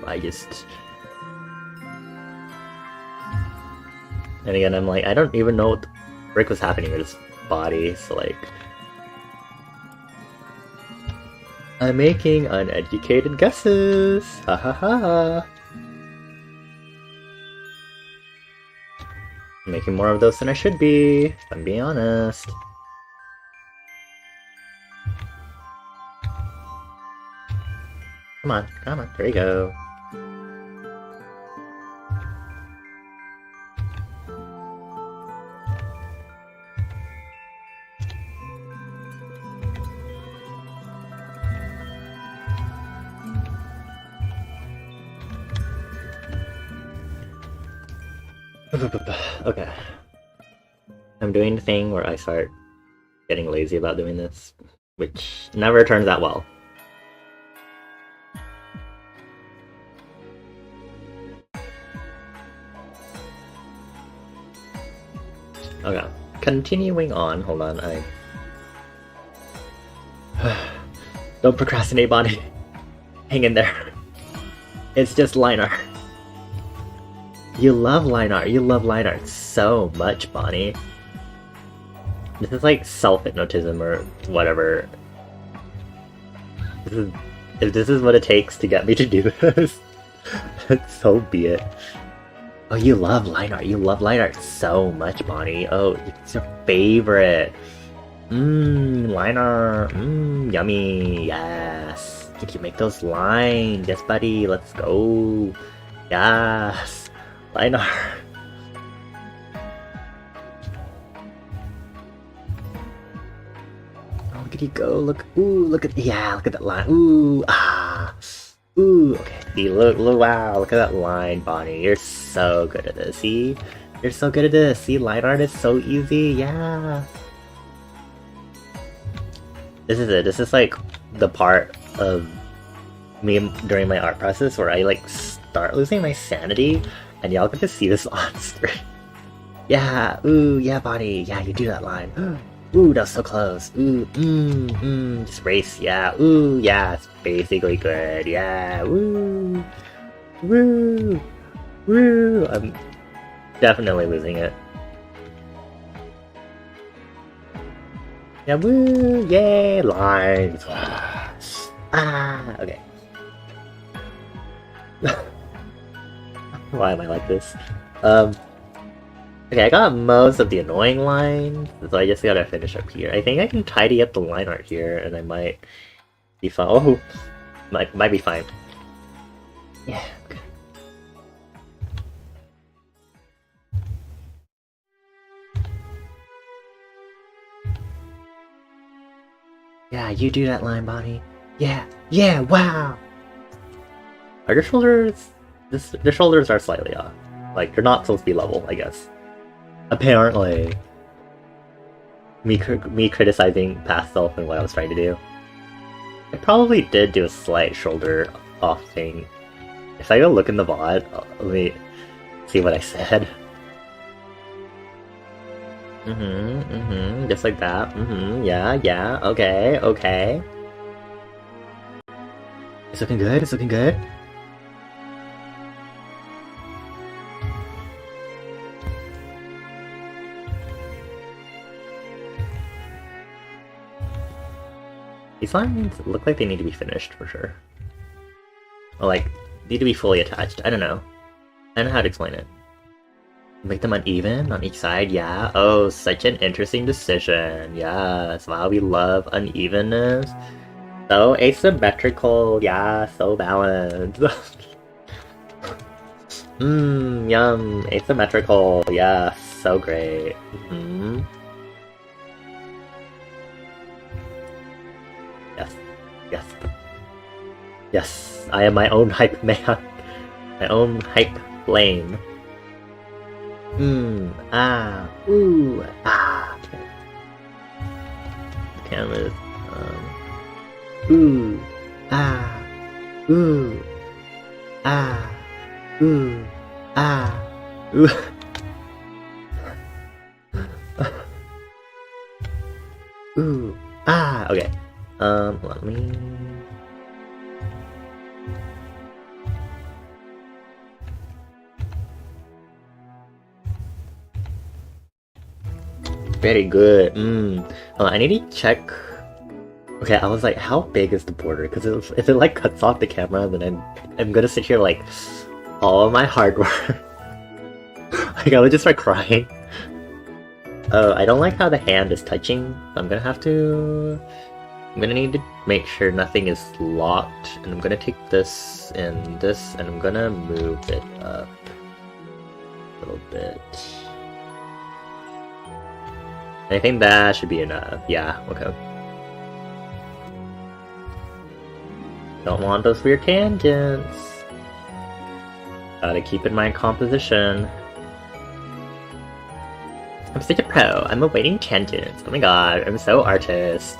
And again, I'm like, I don't even know what the frick was happening with his body, so like... I'm making uneducated guesses! Ha ha ha! I'm making more of those than I should be, if I'm being honest. Come on, there you go. Okay. I'm doing the thing where I start getting lazy about doing this, which never turns out well. Okay, continuing on, hold on, don't procrastinate, Bonnie. Hang in there. It's just line art. You love line art so much, Bonnie. This is like self-hypnotism or whatever. If this is what it takes to get me to do this, so be it. Oh, you love line art so much, Bonnie. Oh, it's your favorite. Line art. Yummy. Yes. Can you make those lines? Yes, buddy. Let's go. Yes. Line art. Oh, look at you go. Look. Ooh, look at that line. Ooh, ah. Ooh, okay. See, look, wow, look at that line, Bonnie. You're so good at this, see? You're so good at this. See, line art is so easy, yeah. This is it. This is like the part of me during my art process where I like start losing my sanity and y'all get to see this on screen. Yeah, ooh, yeah, Bonnie. Yeah, you do that line. Ooh, that was so close. Ooh, just race, yeah. Ooh, yeah, it's basically good. Yeah, woo, woo, woo. I'm definitely losing it. Yeah, woo, yay, lines. Ah, okay. Why am I like this? Okay, I got most of the annoying lines, so I just gotta finish up here. I think I can tidy up the line art here, and I might be fine. Oh, might be fine. Yeah. Okay. Yeah, you do that line, Bonnie. Yeah, yeah, wow. Are your shoulders? The shoulders are slightly off. Like they're not supposed to be level, I guess. Apparently. Me criticizing past self and what I was trying to do. I probably did do a slight shoulder off thing. If I go look in the VOD, let me see what I said. Just like that. Yeah, okay. It's looking good. These lines look like they need to be finished for sure. Or like, need to be fully attached. I don't know. I don't know how to explain it. Make them uneven on each side, yeah. Oh, such an interesting decision. Yes, wow, we love unevenness. So asymmetrical, yeah, so balanced. Mmm, yum, asymmetrical, yeah, so great. Yes, yes. Yes, I am my own hype man. My own hype lane. Ah, ooh, ah. Camera, ooh, ah, ooh, ah, ooh, ah, ooh. Ooh, ah, okay. Let me... Very good. I need to check. Okay, I was like, how big is the border? Because if it like cuts off the camera, then I'm gonna sit here like all of my hard work. Like I would just start crying. I don't like how the hand is touching. I'm gonna need to make sure nothing is locked, and I'm gonna take this and this, and I'm gonna move it up a little bit. I think that should be enough. Yeah, okay. Don't want those weird tangents. Gotta keep in mind composition. I'm such a pro. I'm avoiding tangents. Oh my god, I'm so artist.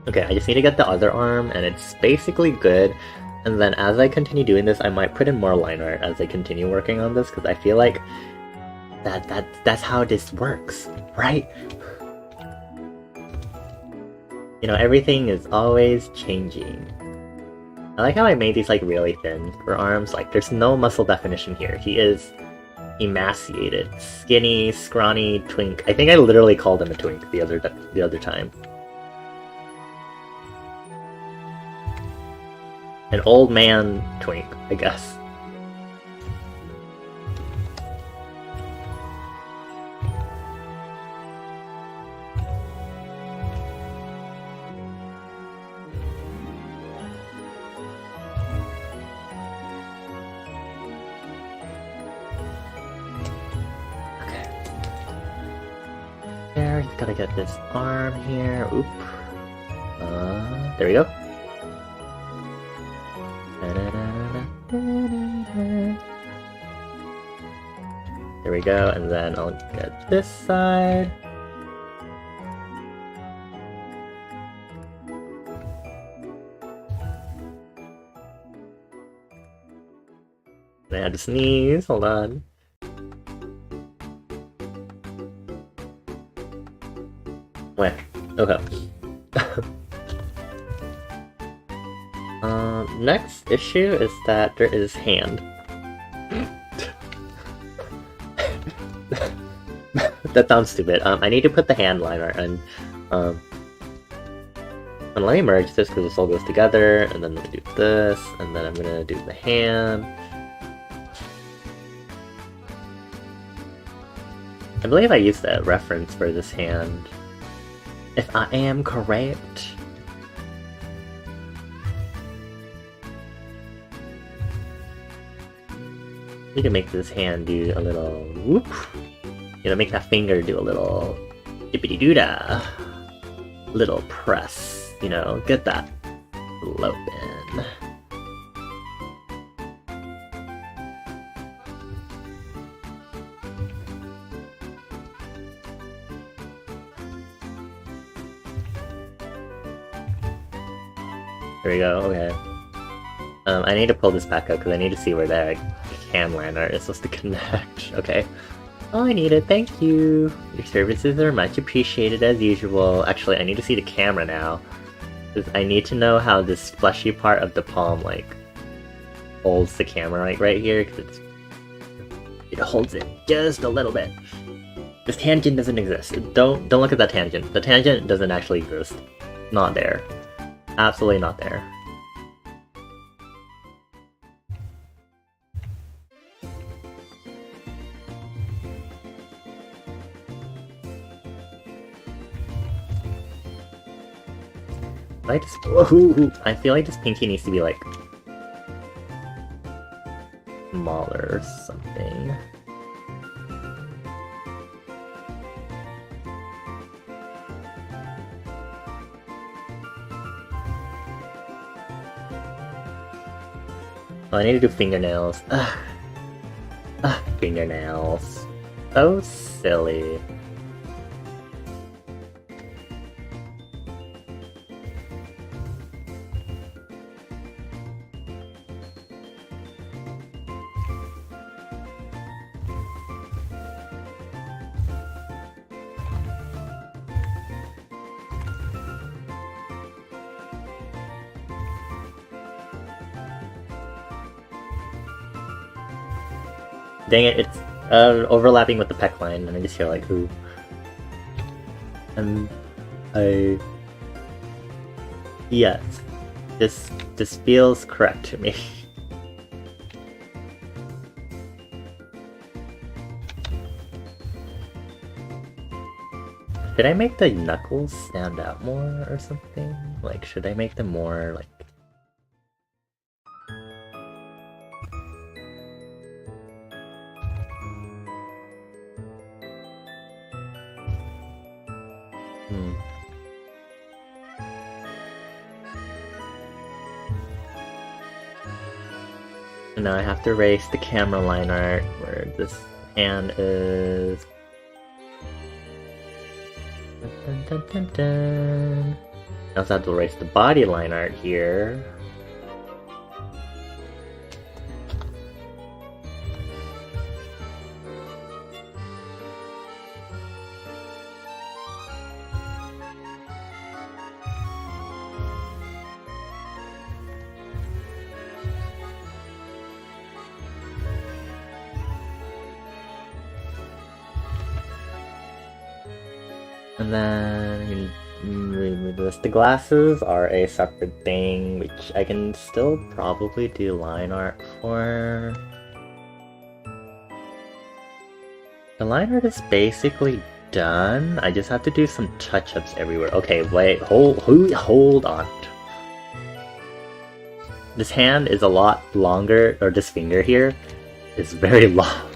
Okay, I just need to get the other arm, and it's basically good. And then as I continue doing this, I might put in more line art as I continue working on this, because I feel like that's how this works, right? You know, everything is always changing. I like how I made these like really thin for arms. Like, there's no muscle definition here. He is emaciated, skinny, scrawny twink. I think I literally called him a twink the other time. An old man twink, I guess. Okay. There, you gotta get this arm here. Oop. There we go. There we go, and then I'll get this side. I had to sneeze, hold on. Where? Okay. Next issue is that there is hand. That sounds stupid. I need to put the hand liner and let me merge this because this all goes together, and then I'm gonna do this, and then I'm gonna do the hand. I believe I used that reference for this hand, if I am correct. We can make this hand do a little whoop. You know, make that finger do a little dippity-doo-dah. Little press, you know, get that lobe in. There we go, okay. I need to pull this back up because I need to see where that cam liner is supposed to connect. Okay. All I needed, thank you! Your services are much appreciated as usual. Actually, I need to see the camera now. Because I need to know how this fleshy part of the palm, like, holds the camera right here, because it holds it just a little bit. This tangent doesn't exist. Don't look at that tangent. The tangent doesn't actually exist. Not there. Absolutely not there. I feel like this pinky needs to be like smaller or something. Oh, I need to do fingernails. Ugh. Ugh, fingernails. So silly. Dang it, it's overlapping with the pec line, and I just hear like, ooh. And yes, this feels correct to me. Should I make the knuckles stand out more or something? Like, should I make them more like... And now I have to erase the camera line art where this hand is. Dun, dun, dun, dun. I also have to erase the body line art here. And then the glasses are a separate thing, which I can still probably do line art for. The line art is basically done. I just have to do some touch-ups everywhere. Okay, wait, hold on. This hand is a lot longer, or this finger here is very long.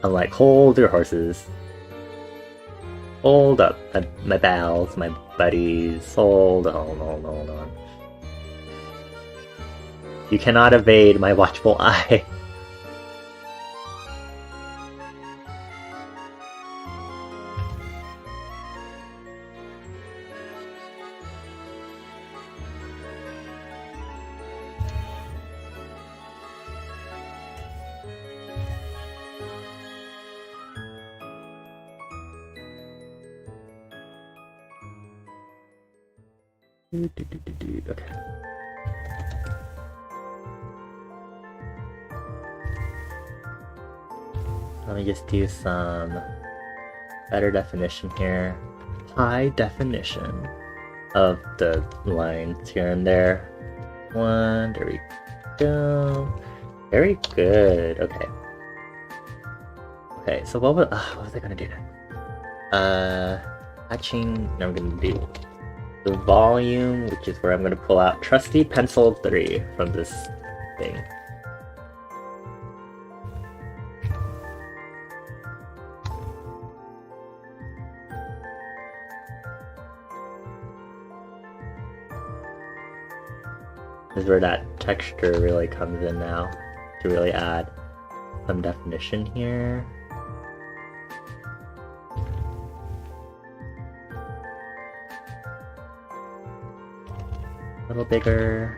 I'm like, hold your horses. Hold up, my pals, my buddies. Hold on. You cannot evade my watchful eye. Okay. Let me just do some better definition here. High definition of the lines here and there. There we go. Very good. Okay. Okay, so what was I gonna do now? Hatching. Now I'm gonna do the volume, which is where I'm going to pull out trusty pencil 3 from this thing. This is where that texture really comes in now, to really add some definition here. A little bigger.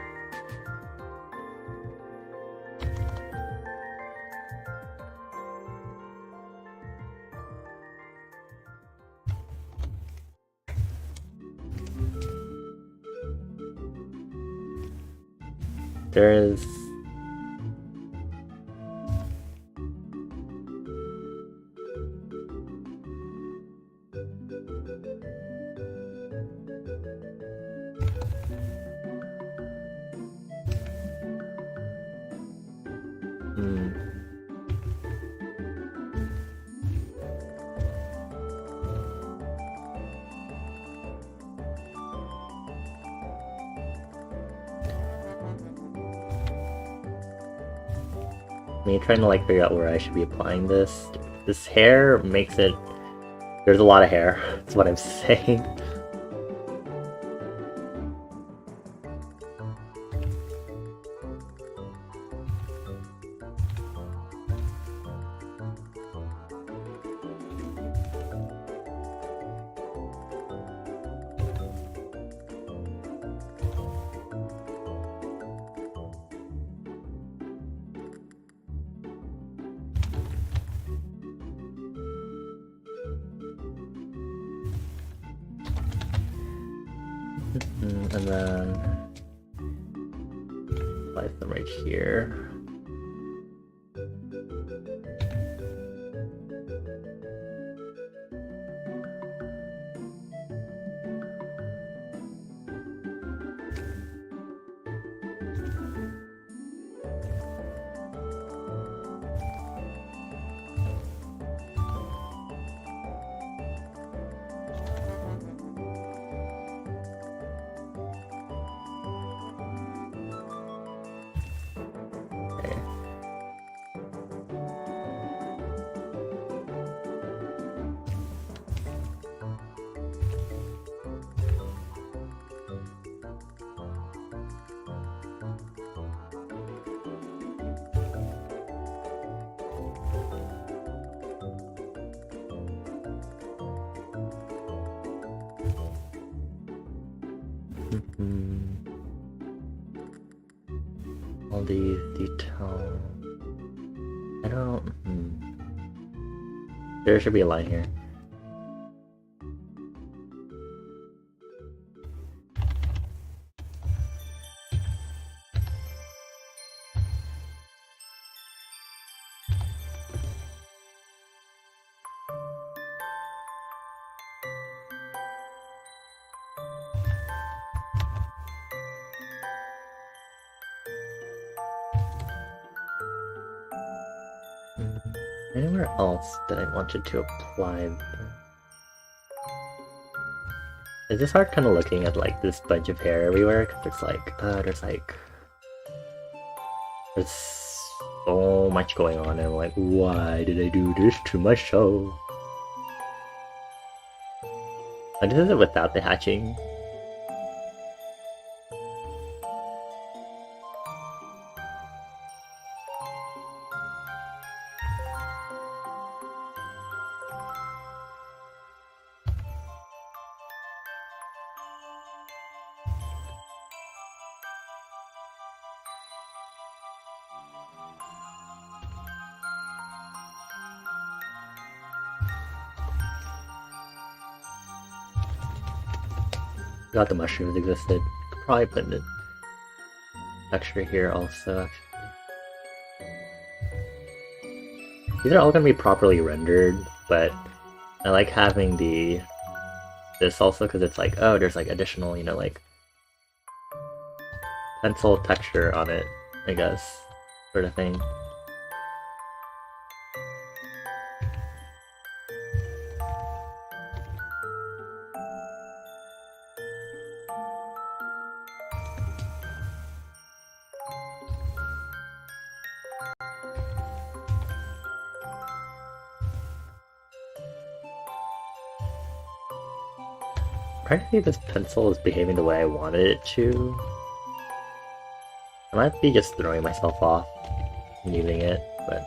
There's Me trying to like figure out where I should be applying this. This hair makes it... There's a lot of hair, that's what I'm saying. And then place them right here. All these details. I don't. There should be a line here. Anywhere else that I wanted to apply? Is this hard kind of looking at like this bunch of hair everywhere? Cause there's so much going on and I'm like, why did I do this to myself? And this is it without the hatching. Forgot the mushrooms existed. Could probably put the texture here also, actually. These are all gonna be properly rendered, but I like having this also because it's like, oh, there's like additional, you know, like pencil texture on it, I guess, sort of thing. Trying to see if this pencil is behaving the way I wanted it to. I might be just throwing myself off and using it, but...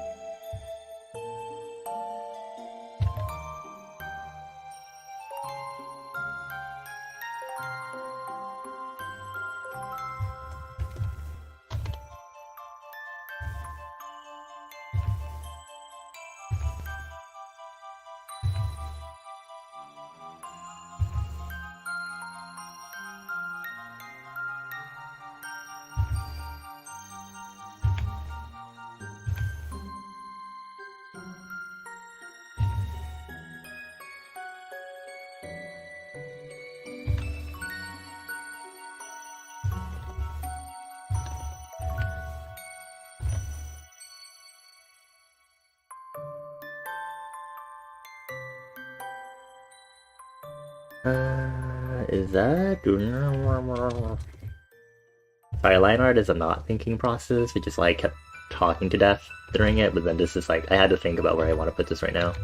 Is that... Sorry, line art is a not thinking process. It just like kept talking to death during it, but then this is like, I had to think about where I want to put this right now.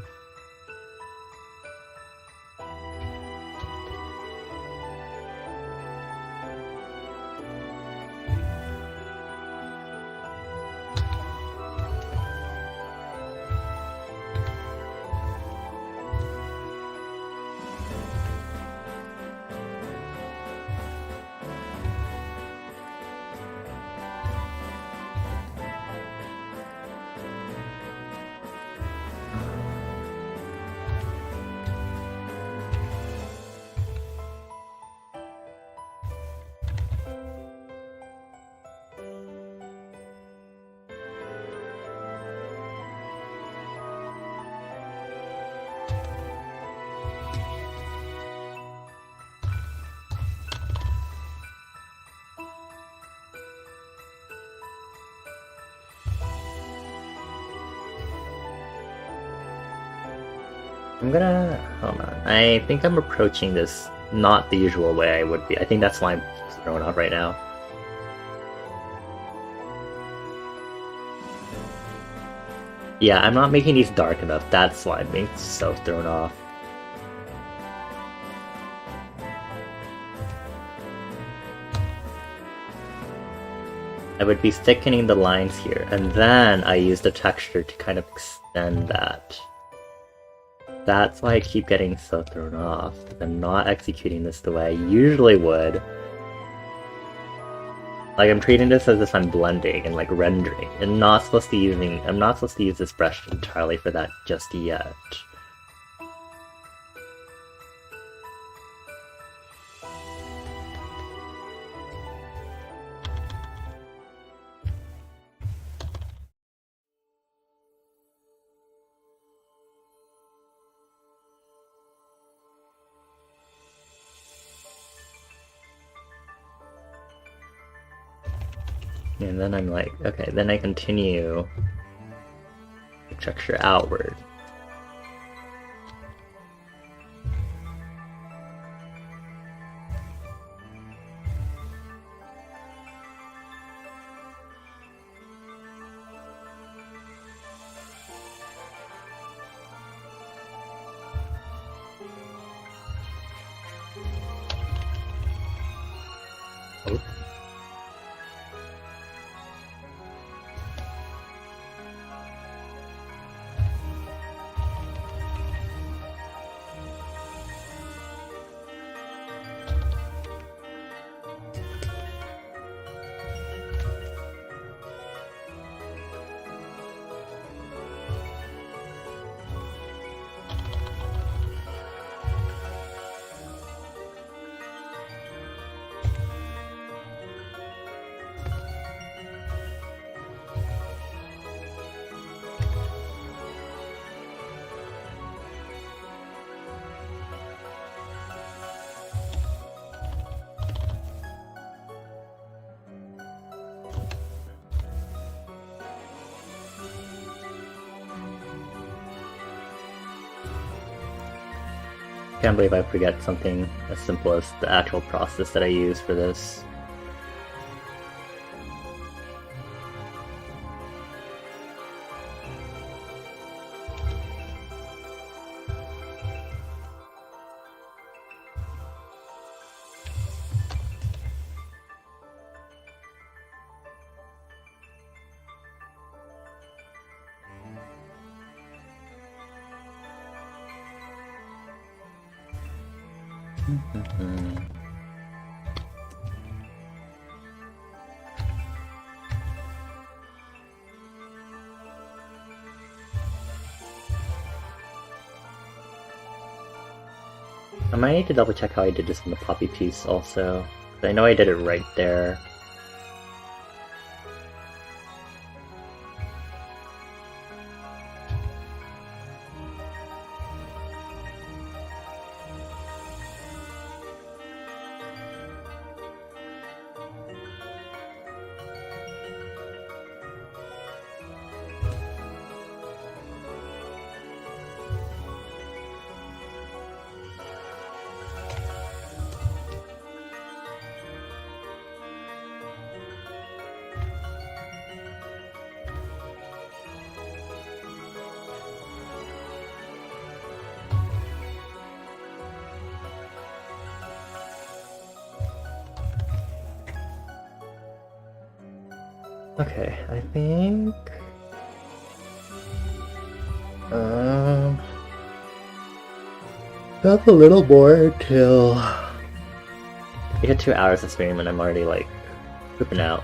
Hold on. I think I'm approaching this not the usual way I would be. I think that's why I'm thrown off right now. Yeah, I'm not making these dark enough. That's why I'm being so thrown off. I would be thickening the lines here, and then I use the texture to kind of extend that. That's why I keep getting so thrown off. I'm not executing this the way I usually would. Like, I'm treating this as if I'm blending and like rendering, and I'm not supposed to use this brush entirely for that just yet. And then I'm like, okay, then I continue the texture outward. Oh. Can't believe I forget something as simple as the actual process that I use for this. I might need to double check how I did this in the poppy piece also. I know I did it right there. Okay, I think... Got a little more till... We hit 2 hours of stream and I'm already like pooping out.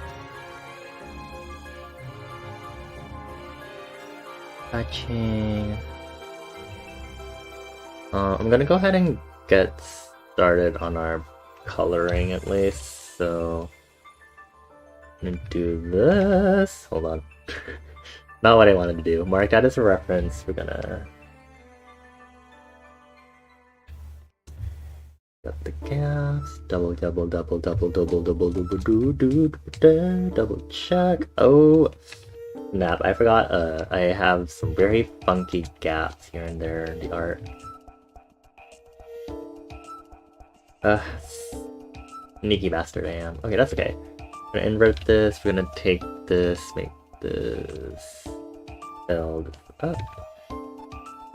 Touching. I'm gonna go ahead and get started on our coloring at least, so I'm gonna do this. Hold on. Not what I wanted to do. Mark that as a reference. We're gonna got the gas. Double check. Oh snap, I forgot I have some very funky gaps here and there in the art. Sneaky bastard I am. Okay, that's okay. We're gonna invert this, we're gonna take this, make this build up.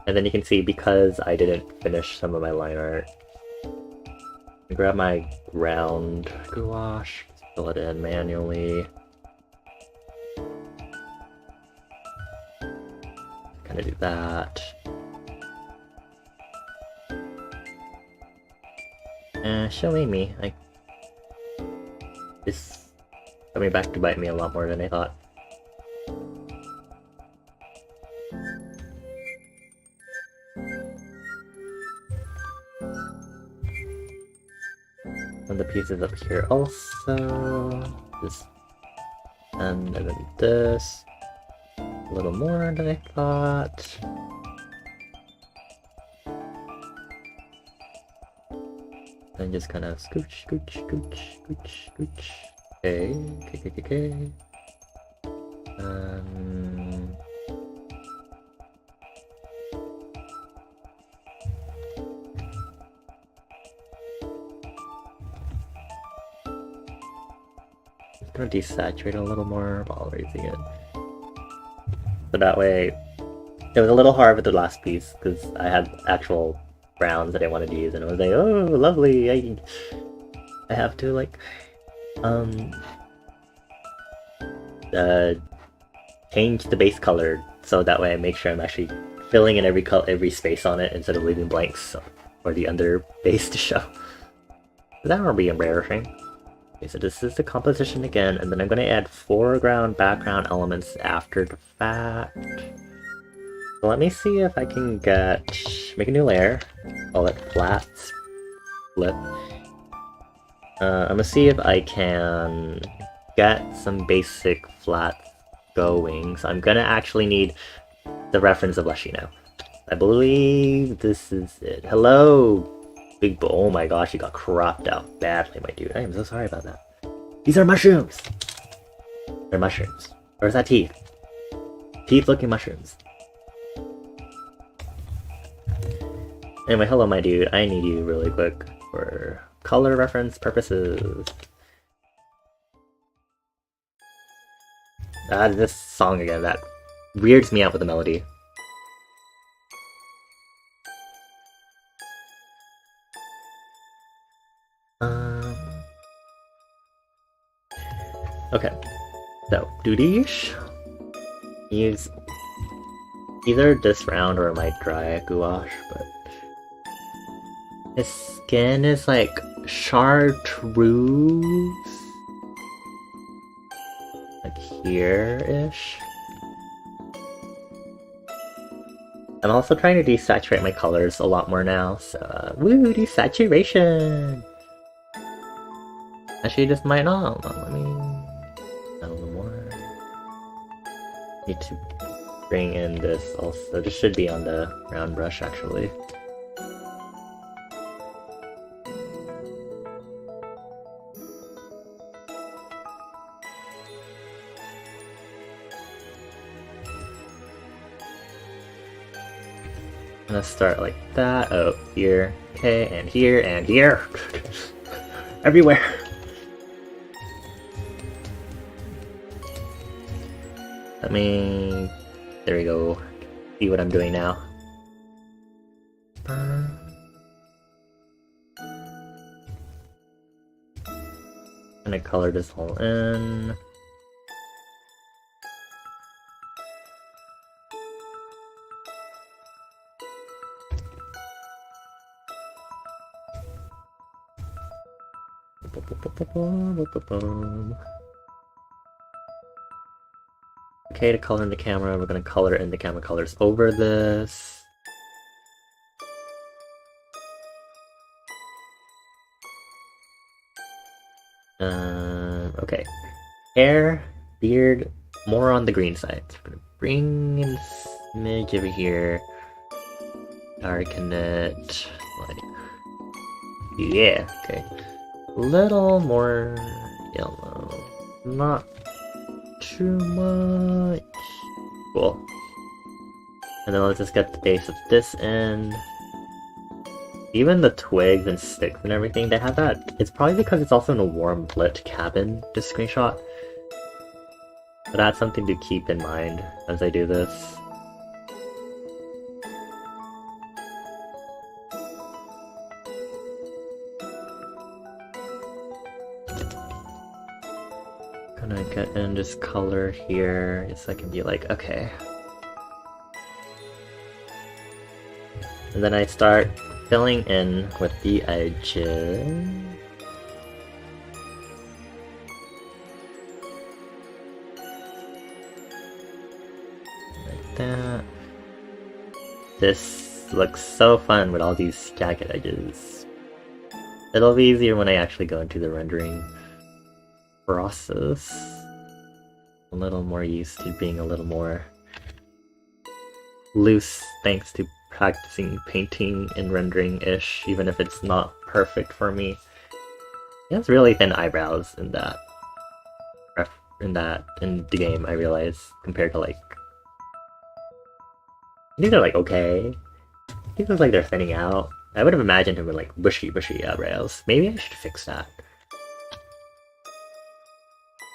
And then you can see, because I didn't finish some of my line art, I grab my round gouache, fill it in manually. Kinda do that. Silly me. It's coming back to bite me a lot more than I thought. And the pieces up here also. Just and then this. A little more than I thought. And just kind of scooch, scooch, scooch, scooch, scooch. Okay. Just gonna desaturate a little more while raising it. So that way, it was a little hard with the last piece because I had actual browns that I wanted to use, and it was like, oh, lovely. I have to like change the base color so that way I make sure I'm actually filling in every space on it instead of leaving blanks for the under base to show. So that will be embarrassing. Okay, so this is the composition again, and then I'm going to add foreground, background elements after the fact. So let me see if I can make a new layer, call it flat split. I'm gonna see if I can get some basic flats going. So I'm gonna actually need the reference of Leshino. I believe this is it. Hello, big boy. Oh my gosh, you got cropped out badly, my dude. I am so sorry about that. These are mushrooms. They're mushrooms. Or is that teeth? Teeth-looking mushrooms. Anyway, hello my dude, I need you really quick for color reference purposes. This song again, that weirds me out with the melody. Okay, so duties. Use either this round or my dry gouache, but his skin is like chartreuse, like here-ish. I'm also trying to desaturate my colors a lot more now, so woo, desaturation! Actually, just might not. Let me add a little more. Need to bring in this also. This should be on the round brush actually. I'm gonna start like that. Oh, here, okay, and here, and here. Everywhere. Let me... There we go. See what I'm doing now. I'm gonna color this all in. Okay, to color in the camera, we're gonna color in the camera colors over this. Okay. Hair, beard, more on the green side. So we're gonna bring in a smidge over here. Darken it. Like, yeah, okay. A little more yellow. Not too much. Cool. And then let's just get the base of this end. Even the twigs and sticks and everything, they have that. It's probably because it's also in a warm lit cabin, this screenshot. But that's something to keep in mind as I do this. Gonna get in this color here, so I can be like, okay. And then I start filling in with the edges. Like that. This looks so fun with all these jagged edges. It'll be easier when I actually go into the rendering process. A little more used to being a little more loose thanks to practicing painting and rendering-ish, even if it's not perfect for me. He has really thin eyebrows in the game, I realize, compared to like these are like okay. These look like they're thinning out. I would have imagined him with like bushy eyebrows. Maybe I should fix that.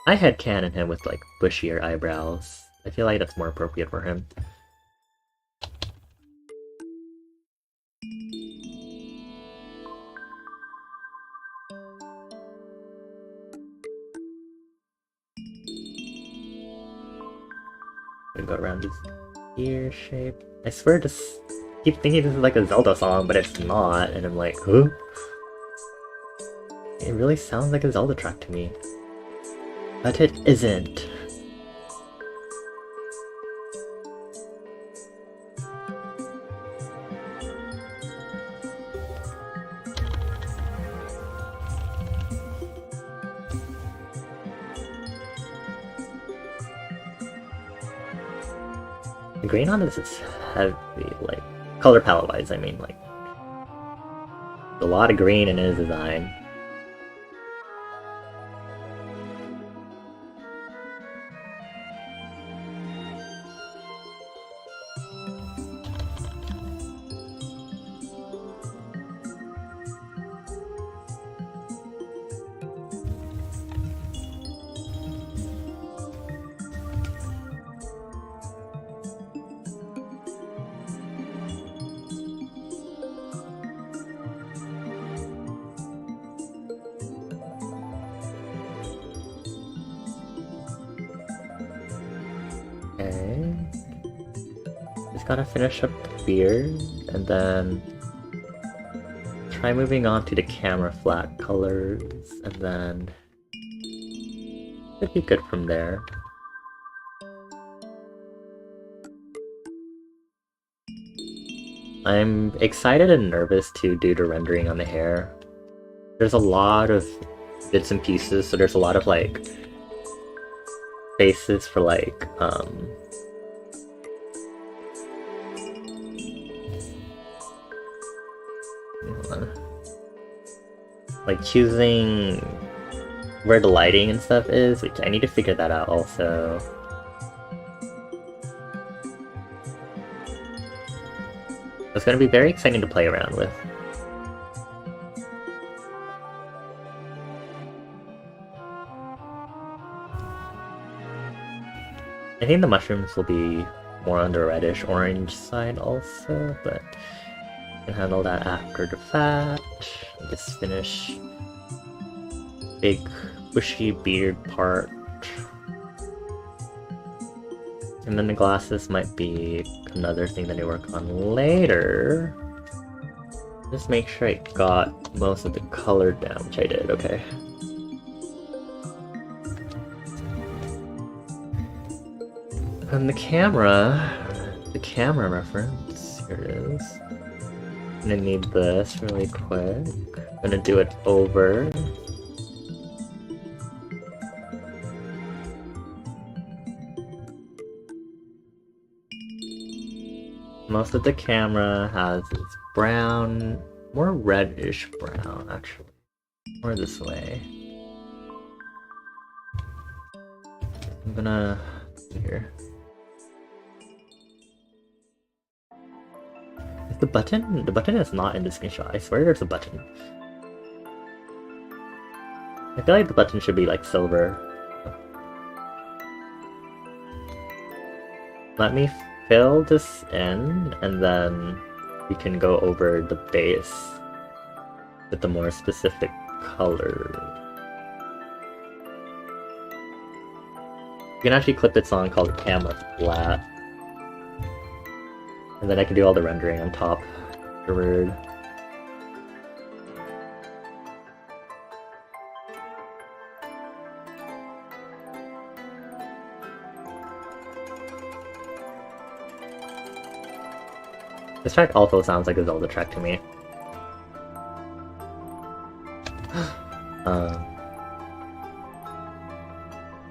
I headcanon him with like bushier eyebrows. I feel like that's more appropriate for him. I'm gonna go around this ear shape. I swear to keep thinking this is like a Zelda song, but it's not, and I'm like, huh? It really sounds like a Zelda track to me. But it isn't. The green on this is heavy, like, color palette wise, I mean, like, a lot of green in his design. Okay. Just gotta finish up the beard, and then try moving on to the camera flat colors, and then should be good from there. I'm excited and nervous to do the rendering on the hair. There's a lot of bits and pieces, so there's a lot of like faces for like choosing where the lighting and stuff is, which I need to figure that out also. It's gonna be very exciting to play around with. I think the mushrooms will be more on the reddish orange side also, but I can handle that after the fact. Just finish big bushy beard part. And then the glasses might be another thing that I work on later. Just make sure I got most of the color down, which I did, okay. And the camera reference, here it is. I'm gonna need this really quick. I'm gonna do it over. Most of the camera has its brown, more reddish brown actually. More this way. I'm gonna here. Is the button is not in the screenshot. I swear there's a button. I feel like the button should be like silver. Let me fill this in, and then we can go over the base with the more specific color. You can actually clip this on called camera flat. And then I can do all the rendering on top afterward. This track also sounds like a Zelda track to me.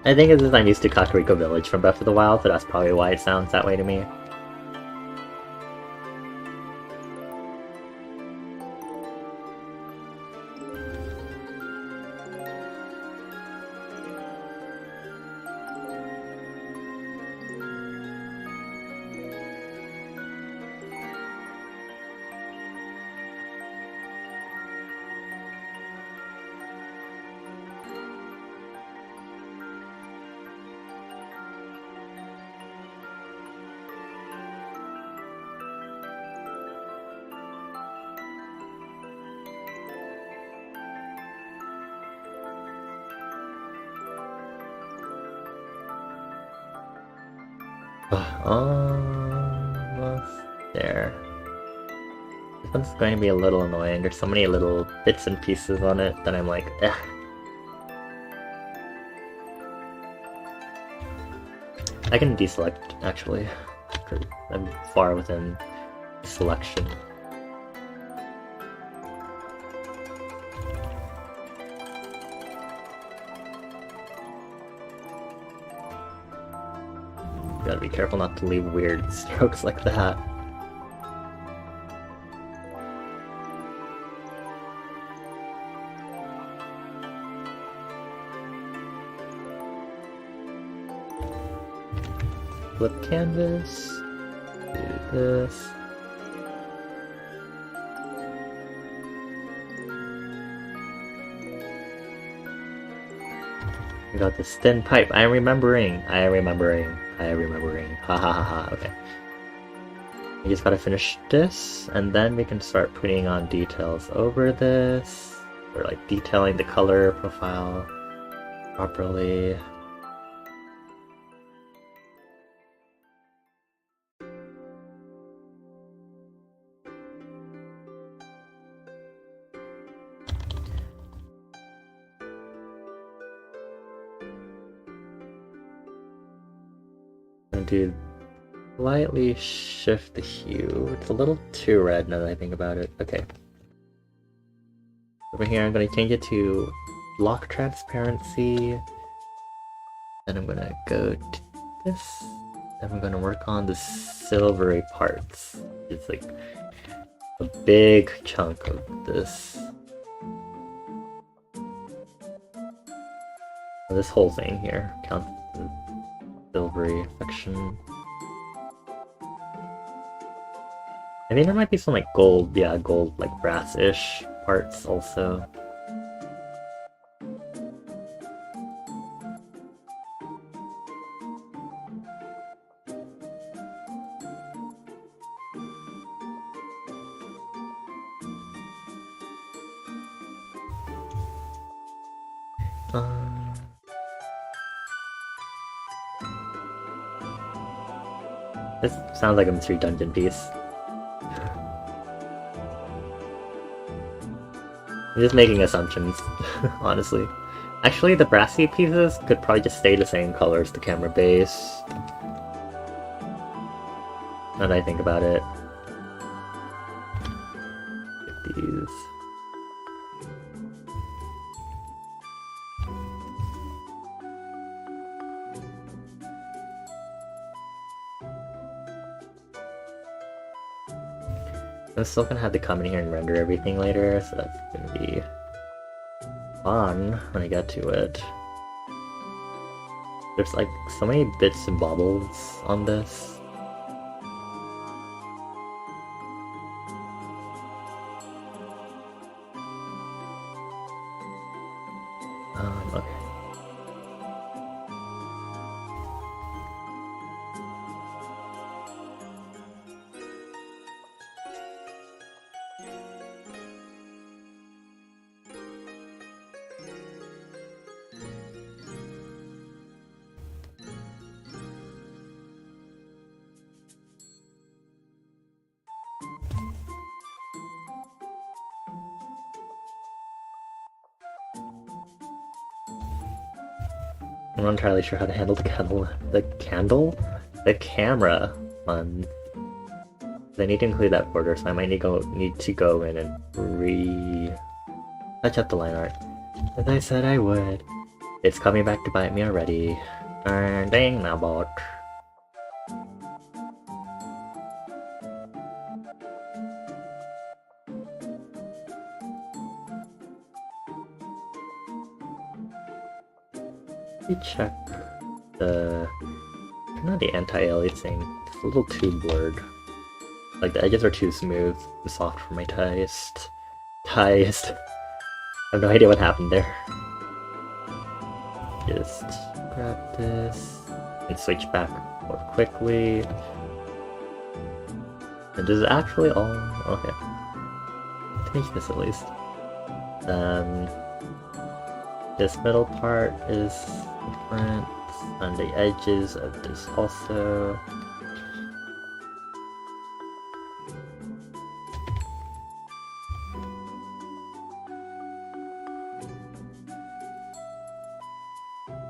I think it's because I'm used to Kakariko Village from Breath of the Wild, so that's probably why it sounds that way to me. Almost there. This one's going to be a little annoying. There's so many little bits and pieces on it that I'm like, eh. I can deselect, actually, because I'm far within selection. Gotta be careful not to leave weird strokes like that. Flip canvas, do this. We got this thin pipe. I am remembering. Ha ha ha ha. Okay. We just gotta finish this, and then we can start putting on details over this. Or like detailing the color profile properly. To slightly shift the hue. It's a little too red now that I think about it. Okay. Over here I'm going to change it to block transparency. Then I'm going to go to this. Then I'm going to work on the silvery parts. It's like a big chunk of this. This whole thing here counts as silvery section. I think there might be some like gold, yeah, gold, like brass-ish parts also. This sounds like a mystery dungeon piece. I'm just making assumptions, honestly. Actually, the brassy pieces could probably just stay the same color as the camera base. now that I think about it. Get these. I'm still gonna have to come in here and render everything later, so that's gonna be fun when I get to it. There's like so many bits and bobbles on this. Okay. I'm not entirely sure how to handle the camera on. I need to include that border, so I might need to go in and touch up the line art. As I said I would. It's coming back to bite me already. Dang my bot. Let me check the... not the anti-aliasing. It's a little too blurred. Like, the edges are too smooth and soft for my taste. I have no idea what happened there. Just grab this and switch back more quickly. And this is actually all... okay. Finish this at least. Then... this middle part is different, and the edges of this also.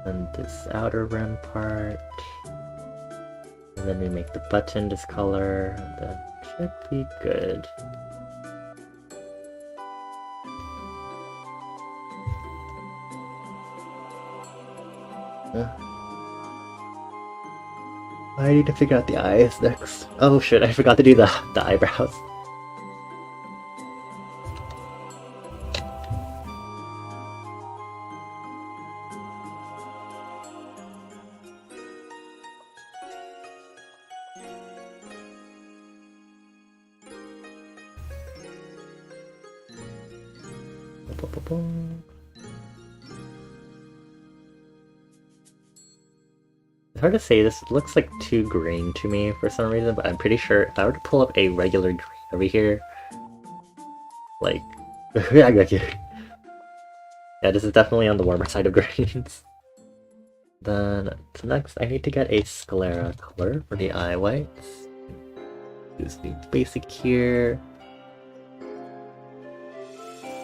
And this outer rim part. And then we make the button this color, and that should be good. I need to figure out the eyes next. Oh shit, I forgot to do the eyebrows. It's hard to say, this looks like too green to me for some reason, but I'm pretty sure if I were to pull up a regular green over here, like, yeah, this is definitely on the warmer side of greens. Then, next I need to get a sclera color for the eye whites. Use the basic here.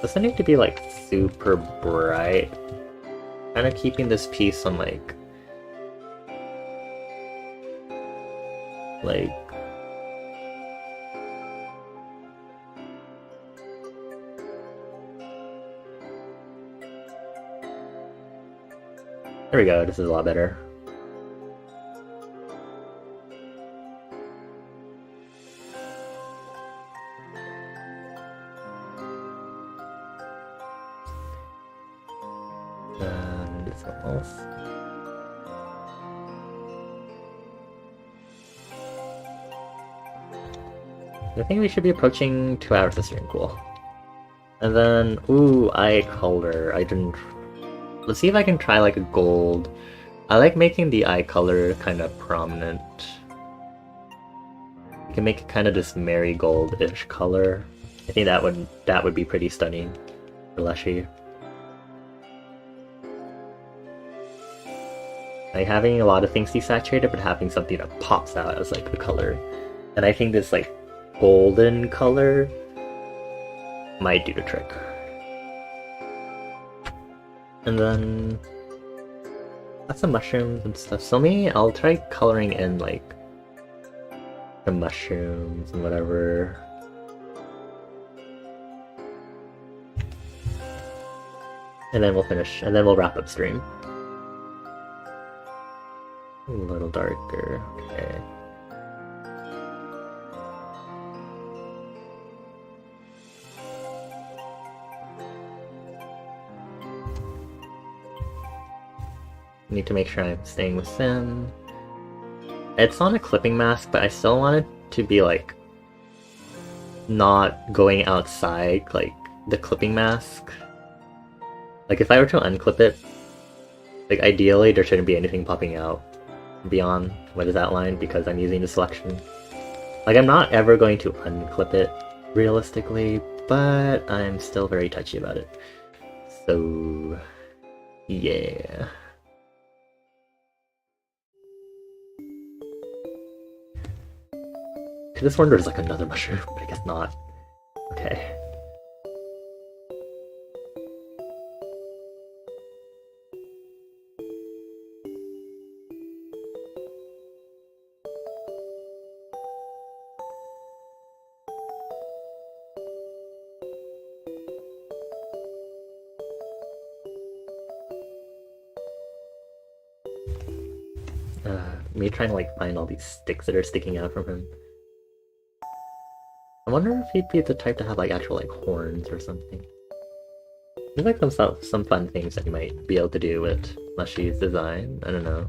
Doesn't need to be like super bright. Kind of keeping this piece on like there we go, this is a lot better. And this one else. I think we should be approaching 2 hours this year. Cool. And then, ooh, eye color. Let's see if I can try like a gold. I like making the eye color kind of prominent. You can make it kind of this marigold-ish color. I think that would be pretty stunning for Leshy. Like having a lot of things desaturated, but having something that pops out as like the color. And I think this like golden color might do the trick. And then got some mushrooms and stuff. So maybe I'll try coloring in like the mushrooms and whatever. And then we'll finish, and then we'll wrap up stream. A little darker, okay. Need to make sure I'm staying within. It's not a clipping mask, but I still want it to be like not going outside like the clipping mask. Like if I were to unclip it, like ideally there shouldn't be anything popping out beyond what is outlined because I'm using the selection. Like I'm not ever going to unclip it realistically, but I'm still very touchy about it. So yeah. Could this one there's like another mushroom, but I guess not. Okay. Me trying to like find all these sticks that are sticking out from him. I wonder if he'd be the type to have like actual like horns or something. There's like some fun things that you might be able to do with Mushy's design. I don't know.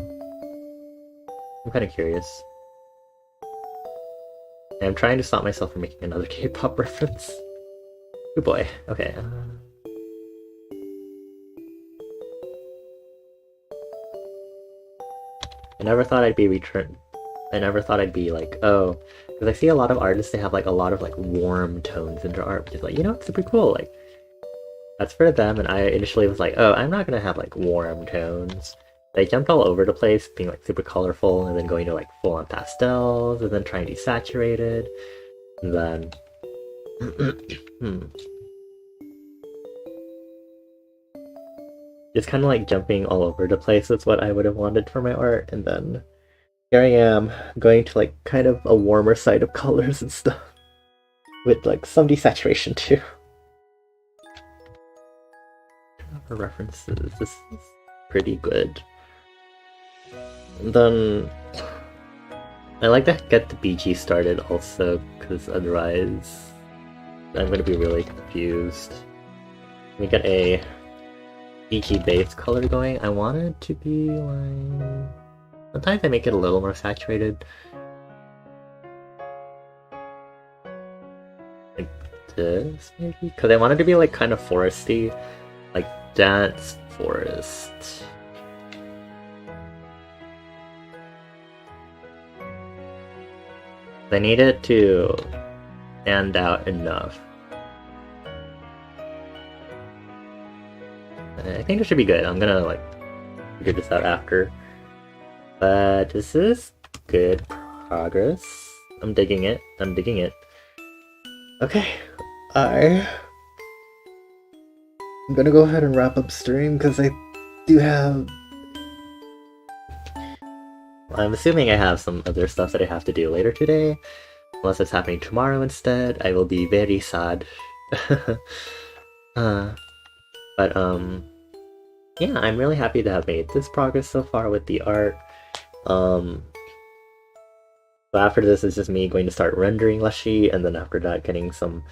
I'm kind of curious. And I'm trying to stop myself from making another K-pop reference. Good boy. Okay. I never thought I'd be like, oh, because I see a lot of artists, they have like a lot of like warm tones in their art, which is like, you know, it's super cool. Like, that's for them. And I initially was like, oh, I'm not gonna have like warm tones. They jumped all over the place, being like super colorful, and then going to like full on pastels, and then trying to be saturated, and then just kind of like jumping all over the place is what I would have wanted for my art, and then here I am going to like kind of a warmer side of colors and stuff with like some desaturation too. For references, this is pretty good. And then I like to get the BG started also, because otherwise I'm going to be really confused. We get a BG base color going. I want it to be like... Sometimes I make it a little more saturated. Like this, maybe? Because I want it to be like kind of foresty. Like dense forest. I need it to stand out enough. I think it should be good. I'm gonna like figure this out after. But this is good progress. I'm digging it. I'm digging it. Okay. I'm gonna go ahead and wrap up stream because I do have... I'm assuming I have some other stuff that I have to do later today. Unless it's happening tomorrow instead, I will be very sad. But yeah, I'm really happy to have made this progress so far with the art. So after this is just me going to start rendering Lushy, and then after that getting some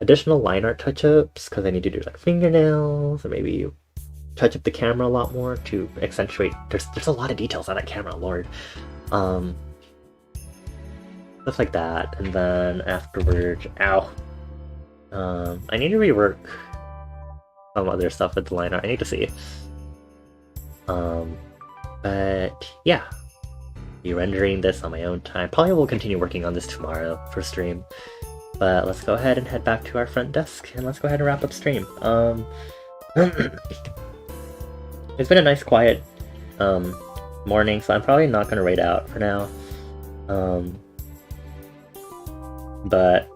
additional line art touch-ups, because I need to do like fingernails, or maybe touch up the camera a lot more to accentuate. There's a lot of details on that camera, lord. Stuff like that, and then afterwards, I need to rework some other stuff with the line art. I need to see. But yeah, be rendering this on my own time. Probably will continue working on this tomorrow for stream. But let's go ahead and head back to our front desk, and let's go ahead and wrap up stream. It's been a nice quiet morning, so I'm probably not gonna raid out for now. But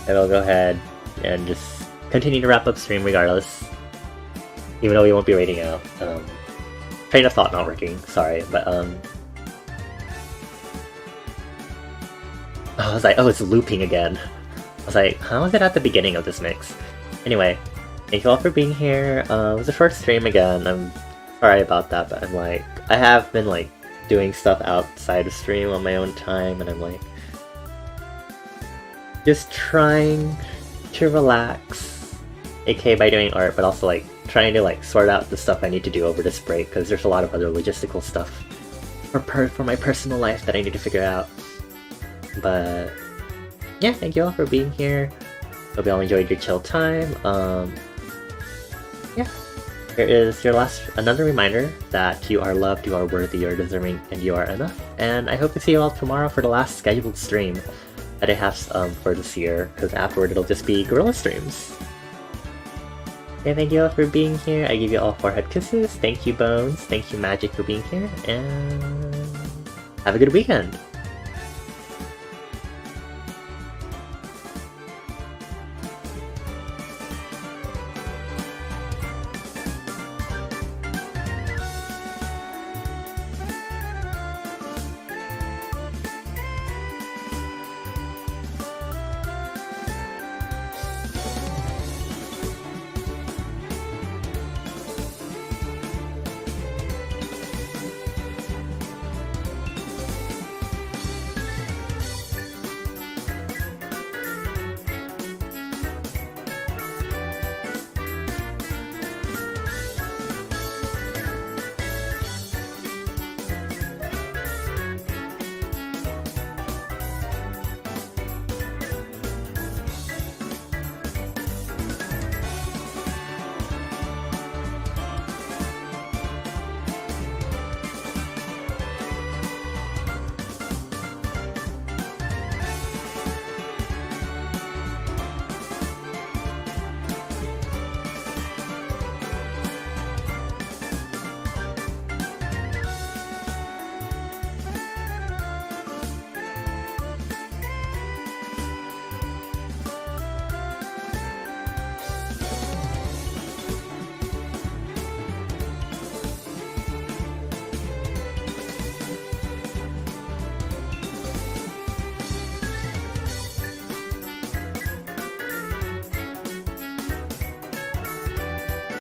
I will go ahead and just continue to wrap up stream regardless, even though we won't be raiding out. train of thought not working, sorry, but I was like, oh, it's looping again. I was like, how was it at the beginning of this mix? Anyway, thank you all for being here. It was a short stream again. I'm sorry about that, but I'm like, I have been like doing stuff outside of stream on my own time, and I'm like just trying to relax, aka by doing art, but also like trying to like sort out the stuff I need to do over this break, because there's a lot of other logistical stuff for my personal life that I need to figure out. But yeah, thank you all for being here. Hope you all enjoyed your chill time. Yeah, here is your another reminder that you are loved, you are worthy, you are deserving, and you are enough. And I hope to see you all tomorrow for the last scheduled stream that I have for this year, because afterward it'll just be gorilla streams. Yeah, thank you all for being here. I give you all forehead kisses. Thank you, Bones. Thank you, Magic, for being here. And have a good weekend.